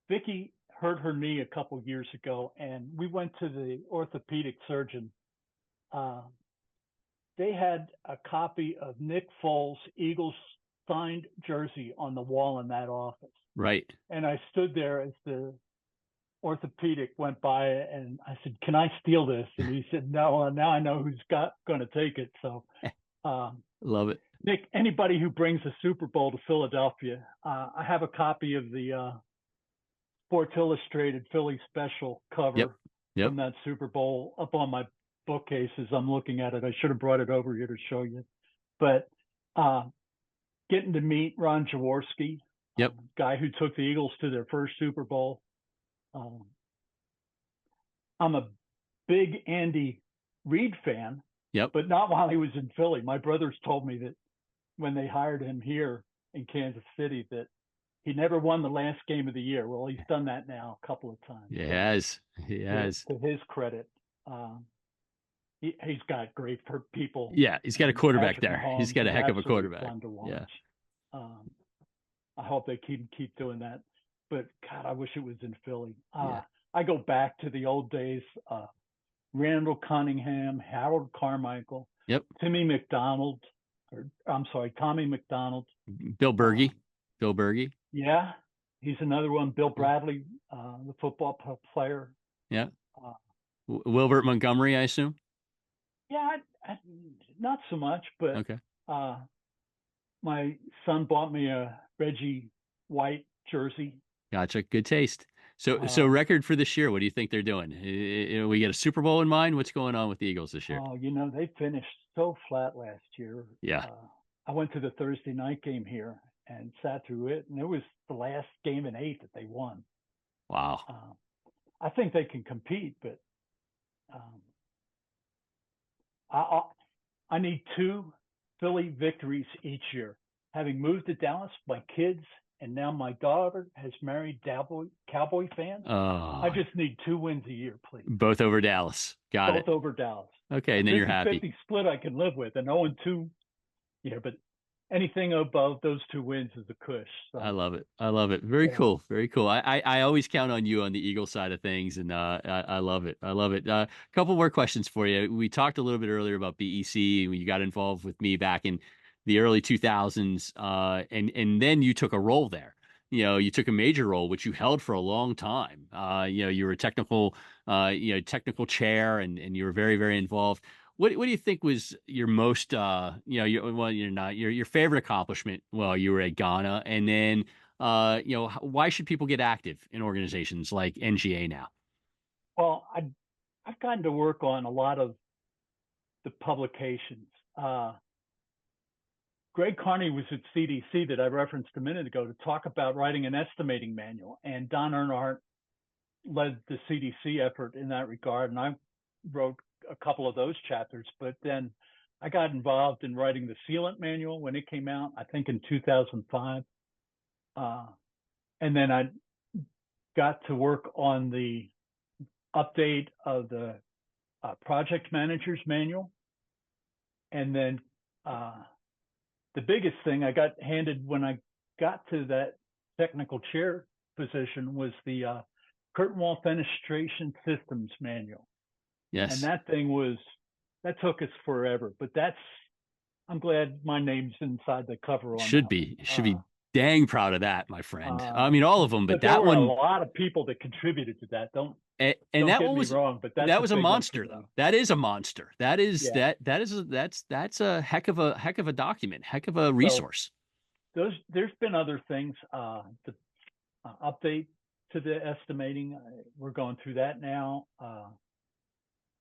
Vicky hurt her knee a couple years ago, and we went to the orthopedic surgeon. They had a copy of Nick Foles' Eagles signed jersey on the wall in that office. Right. And I stood there as the orthopedic went by, and I said, "Can I steal this?" And he said, "No." Now I know who's going to take it. So, love it. Nick, anybody who brings a Super Bowl to Philadelphia, I have a copy of the Sports Illustrated Philly special cover from that Super Bowl up on my bookcase as I'm looking at it. I should have brought it over here to show you. But getting to meet Ron Jaworski, guy who took the Eagles to their first Super Bowl. I'm a big Andy Reid fan, but not while he was in Philly. My brothers told me that when they hired him here in Kansas City that he never won the last game of the year. Well, he's done that now a couple of times. Yes. To his credit, he's got great for people. Yeah, he's got a quarterback Patrick there. Mahomes He's got a heck of a is quarterback. fun to watch. Yeah. I hope they keep doing that. But God, I wish it was in Philly. I go back to the old days. Randall Cunningham, Harold Carmichael, Tommy McDonald. Bill Berge. Bill Berge. Yeah, he's another one. Bill Bradley, the football player. Yeah. Wilbert Montgomery, I assume. Yeah, not so much, but okay. My son bought me a Reggie White jersey. Gotcha. Good taste. So record for this year. What do you think they're doing? We get a Super Bowl in mind. What's going on with the Eagles this year? Oh, they finished so flat last year. Yeah. I went to the Thursday night game here and sat through it, and it was the last game in 8 that they won. Wow. I think they can compete, but I need 2 Philly victories each year. Having moved to Dallas, my kids and now my daughter has married Cowboy fans. I just need 2 wins a year, please. Both over Dallas. Got it. Both over Dallas. Okay, and then you're happy. 50 split I can live with, and 0-2. Yeah, but anything above those 2 wins is a cush. So. I love it. Very cool. Very cool. I always count on you on the Eagle side of things, and I love it. A couple more questions for you. We talked a little bit earlier about BEC. You got involved with me back in the early 2000s, and then you took a role there. You took a major role, which you held for a long time. You were a technical chair, and you were very, very involved. What do you think was your most, your favorite accomplishment while you were at Ghana? And then, why should people get active in organizations like NGA now? Well, I've gotten to work on a lot of the publications. Greg Carney was at CDC that I referenced a minute ago to talk about writing an estimating manual, and Don Earnhardt led the CDC effort in that regard, and I wrote a couple of those chapters. But then I got involved in writing the sealant manual when it came out, I think in 2005, and then I got to work on the update of the project manager's manual, and then the biggest thing I got handed when I got to that technical chair position was the curtain wall fenestration systems manual. Yes. And that thing that took us forever, but that's I'm glad my name's inside the cover on Should that be one. should be dang proud of that, my friend. I Uh, mean, all of them, but but there that were a one, lot of people that contributed to that. and Don't that get one me was wrong, but that's that a was a big one for monster, me. though. That is a monster. That is Yeah. that's a heck of a document, heck of a So resource. there's been other things. The update to the estimating, we're going through that now.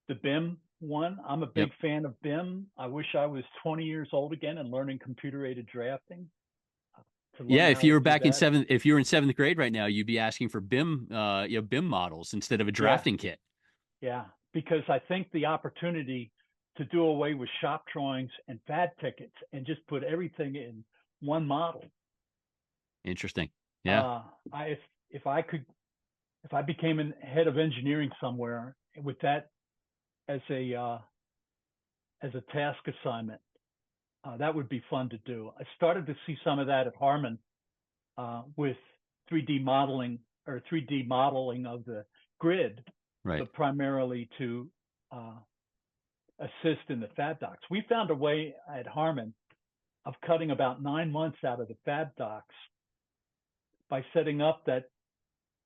The BIM one, I'm a Yep. big fan of BIM. I wish I was 20 years old again and learning computer-aided drafting to learn Yeah, how if you to were do back in that. if you were in seventh grade right now, you'd be asking for BIM, BIM models instead of a Yeah, drafting kit. yeah, because I think the opportunity to do away with shop drawings and FAD tickets and just put everything in one model. Interesting. Yeah. I if I could if I became a head of engineering somewhere with that as a task assignment, that would be fun to do. I started to see some of that at Harman with 3D modeling or 3D modeling of the grid, Right. but primarily to assist in the fab docs. We found a way at Harman of cutting about 9 months out of the fab docs by setting up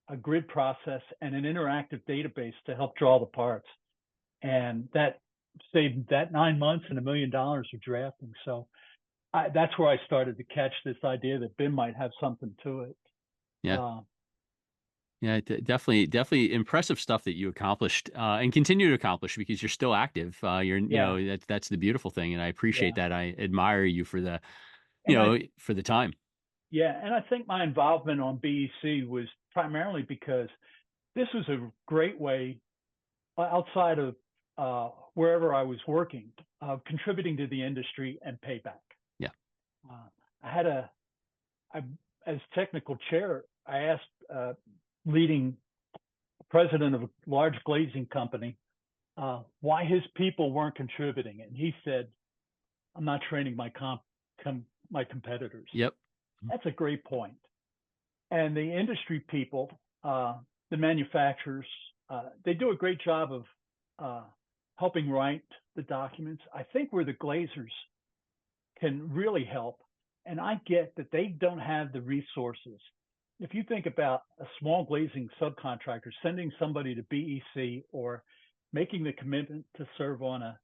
a grid process and an interactive database to help draw the parts. And that saved that 9 months and $1 million of drafting. So that's where I started to catch this idea that BIM might have something to it. Yeah. Yeah, definitely impressive stuff that you accomplished and continue to accomplish because you're still active. That's the beautiful thing, and I appreciate that. I admire you for the, for the time. Yeah, and I think my involvement on BEC was primarily because this was a great way, outside of wherever I was working, contributing to the industry and payback. Yeah. As technical chair, I asked leading president of a large glazing company why his people weren't contributing, and he said, "I'm not training my competitors." Yep. That's a great point. And the industry people, the manufacturers, they do a great job of helping write the documents. I think where the glaziers can really help, and I get that they don't have the resources. If you think about a small glazing subcontractor sending somebody to BEC or making the commitment to serve on a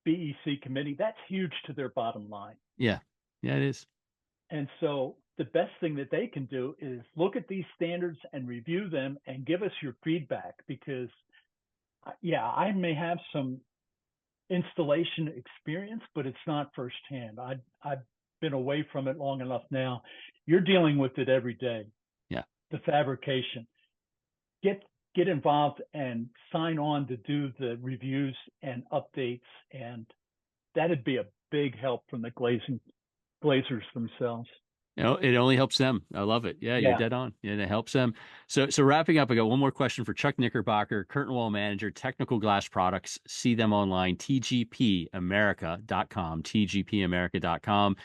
BEC committee, that's huge to their bottom line. Yeah. Yeah, it is. And so the best thing that they can do is look at these standards and review them and give us your feedback, because I may have some installation experience, but it's not firsthand. I've been away from it long enough now. You're dealing with it every day. Yeah. The fabrication. Get involved and sign on to do the reviews and updates, and that'd be a big help from the glazers themselves. It only helps them. I love it. Yeah, you're dead on. Yeah, it helps them. So wrapping up, I got one more question for Chuck Knickerbocker, curtain wall manager, technical glass products. See them online, tgpamerica.com, tgpamerica.com.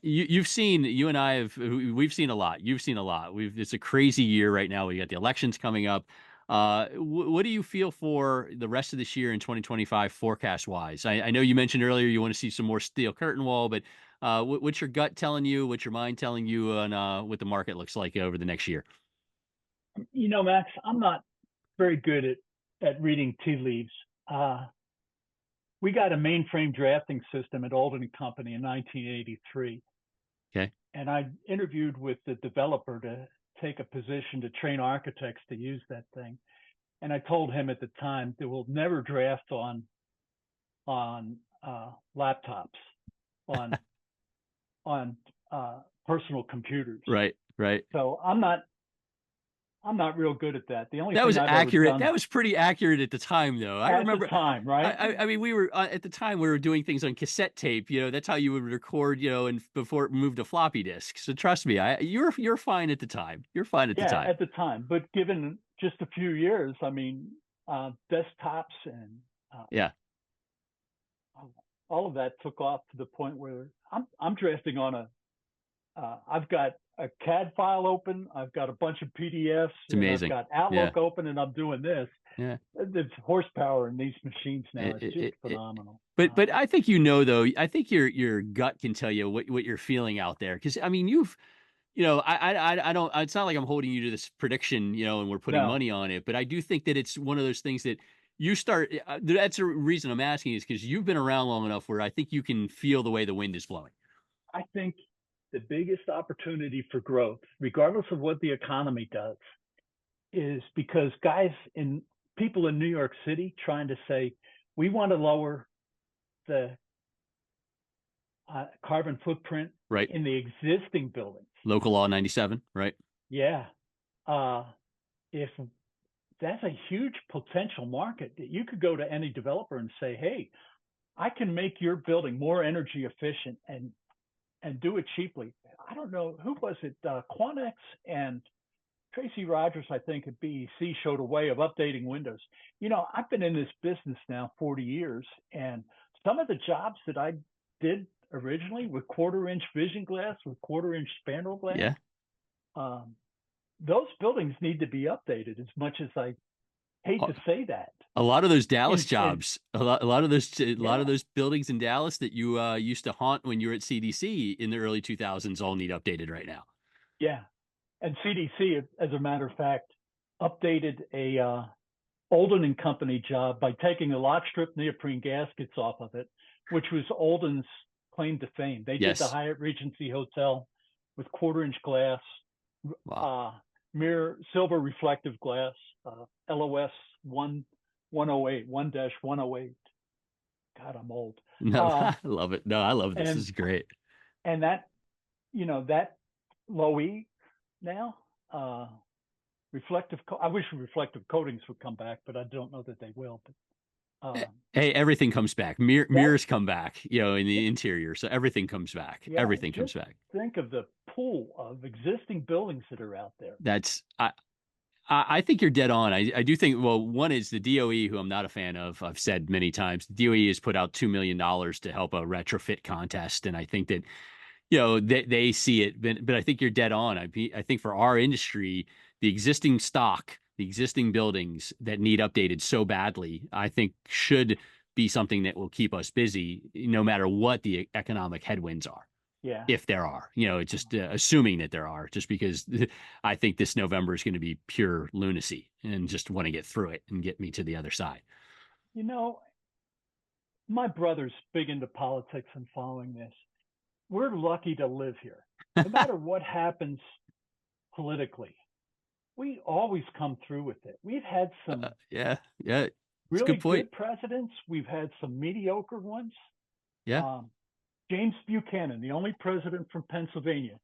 You and I we've seen a lot. You've seen a lot. It's a crazy year right now. We got the elections coming up. What do you feel for the rest of this year in 2025 forecast wise? I know you mentioned earlier you want to see some more steel curtain wall, but what's your gut telling you? What's your mind telling you on what the market looks like over the next year? Max, I'm not very good at reading tea leaves. We got a mainframe drafting system at Alden & Company in 1983. Okay. And I interviewed with the developer to take a position to train architects to use that thing. And I told him at the time that we'll never draft on laptops, on personal computers. Right. So I'm not real good at that. The only that thing was I've accurate. ever done, that was pretty accurate at the time, though. I remember at the time, right? I mean, we were at the time we were doing things on cassette tape. That's how you would record. And before it moved to floppy disk. So trust me, you're fine at the time. You're fine at the time. At the time. But given just a few years, I mean, desktops and all of that took off to the point where I'm drafting on I've got a CAD file open, I've got a bunch of PDFs, it's amazing. I've got Outlook open, and I'm doing this. Yeah. The horsepower in these machines now It- is it- just it- phenomenal. but I think though, I think your gut can tell you what you're feeling out there. Because I mean, I don't. It's not like I'm holding you to this prediction, and we're putting No, money on it. But I do think that it's one of those things that you start. That's the reason I'm asking is because you've been around long enough where I think you can feel the way the wind is blowing. I think the biggest opportunity for growth, regardless of what the economy does, is because people in New York City trying to say, we want to lower the carbon footprint Right. in the existing buildings. Local law 97. Right. Yeah. If that's a huge potential market that you could go to any developer and say, hey, I can make your building more energy efficient and do it cheaply. I don't know, who was it? Quanex and Tracy Rogers, I think, at BEC showed a way of updating windows. I've been in this business now 40 years, and some of the jobs that I did originally with 1/4-inch vision glass, with 1/4-inch spandrel glass, Yeah. Those buildings need to be updated, as much as I hate to say that. A lot of those Dallas And jobs, a lot of those yeah, buildings in Dallas that you used to haunt when you were at CDC in the early 2000s all need updated right now. yeah. And CDC, as a matter of fact, updated a Olden and Company job by taking the lock strip neoprene gaskets off of it, which was Olden's claim to fame. They did the Yes. Hyatt Regency Hotel with 1/4-inch glass, Wow. mirror silver reflective glass, LOS 108, 1-108. God, I'm old. No, I love it. No, I love this. And This is great. and that that low E now, I wish reflective coatings would come back, but I don't know that they will. But Hey, everything comes back. that Mirrors come back, in the interior. So everything comes back. yeah, Everything comes just back. think of the pool of existing buildings that are out there. That's I think you're dead on. I do think, well, one is the DOE, who I'm not a fan of. I've said many times, the DOE has put out $2 million to help a retrofit contest. And I think that, they see it, but I think you're dead on. I think for our industry, the existing stock, the existing buildings that need updated so badly, I think should be something that will keep us busy no matter what the economic headwinds are. Yeah. If there are, it's just assuming that there are, just because I think this November is going to be pure lunacy and just want to get through it and get me to the other side. My brother's big into politics and following this. We're lucky to live here. No matter what happens politically, we always come through with it. We've had some yeah, really good presidents. We've had some mediocre ones. Yeah. James Buchanan, the only president from Pennsylvania,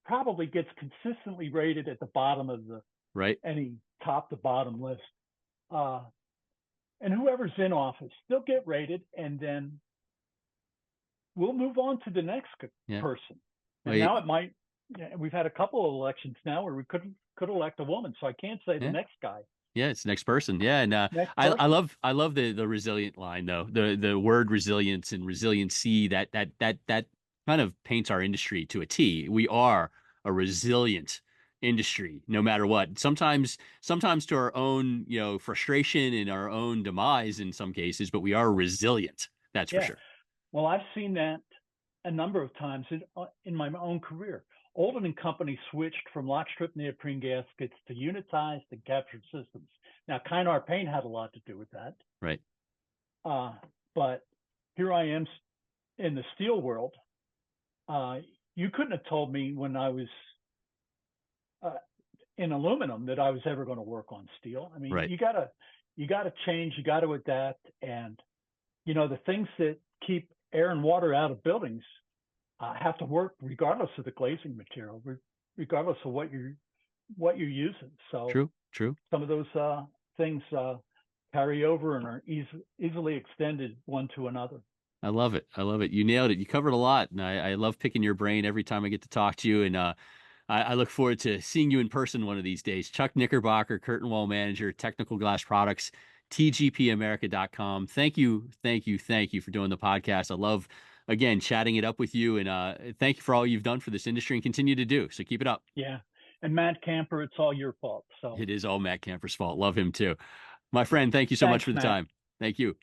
probably gets consistently rated at the bottom of any top to bottom list. And whoever's in office, they'll get rated, and then we'll move on to the next person. And now it might. We've had a couple of elections now where we could elect a woman, so I can't say the next guy. Yeah, it's the next person. Yeah, and I love the resilient line though. The word resilience and resiliency that kind of paints our industry to a T. We are a resilient industry, no matter what. Sometimes to our own frustration and our own demise in some cases, but we are resilient. That's for sure. Well, I've seen that a number of times in my own career. Olden and Company switched from lock strip neoprene gaskets to unitized and captured systems. Now, Kynar Paint had a lot to do with that. Right. But here I am in the steel world. You couldn't have told me when I was in aluminum that I was ever going to work on steel. I mean, you gotta change, you got to adapt, and the things that keep air and water out of buildings have to work regardless of the glazing material, regardless of what you're using. So true. Some of those things carry over and are easily extended one to another. I love it. You nailed it. You covered a lot, and I love picking your brain every time I get to talk to you. And I look forward to seeing you in person one of these days. Chuck Knickerbocker, Curtain Wall Manager, Technical Glass Products, TGPAmerica.com. Thank you for doing the podcast. I love, again, chatting it up with you, and thank you for all you've done for this industry and continue to do. So keep it up. Yeah. And Matt Camper, it's all your fault. So It is all Matt Camper's fault. Love him too. My friend, thank you so much thanks, for the Matt. time. Thank you.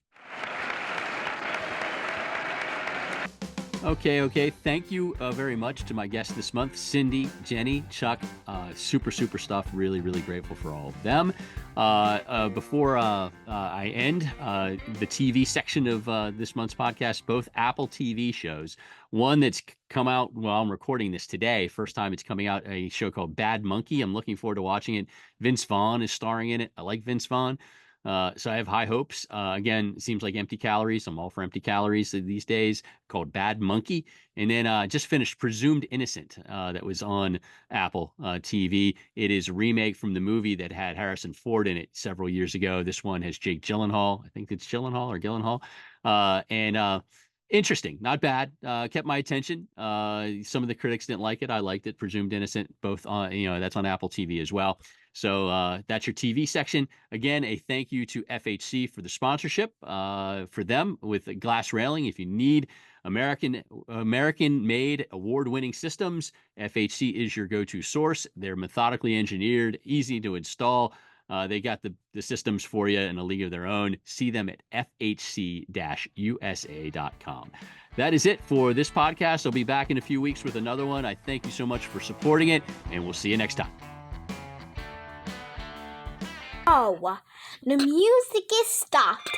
Okay. Thank you very much to my guests this month, Syndi, Jenni, Chuck. Super stuff. Really grateful for all of them. Before I end the TV section of this month's podcast, both Apple TV shows. One that's come out while I'm recording this today. First time it's coming out, a show called Bad Monkey. I'm looking forward to watching it. Vince Vaughn is starring in it. I like Vince Vaughn. So I have high hopes. Again, it seems like empty calories. I'm all for empty calories these days, called Bad Monkey. And then just finished Presumed Innocent that was on Apple TV. It is a remake from the movie that had Harrison Ford in it several years ago. This one has Jake Gyllenhaal. I think it's Gyllenhaal or Gyllenhaal. And interesting, not bad. Kept my attention. Some of the critics didn't like it. I liked it. Presumed Innocent, both on, that's on Apple TV as well. So that's your TV section. Again, a thank you to FHC for the sponsorship for them with glass railing. If you need American-made award-winning systems, FHC is your go-to source. They're methodically engineered, easy to install. They got the systems for you in a league of their own. See them at fhc-usa.com. That is it for this podcast. I'll be back in a few weeks with another one. I thank you so much for supporting it, and we'll see you next time. Oh, the music is stopped.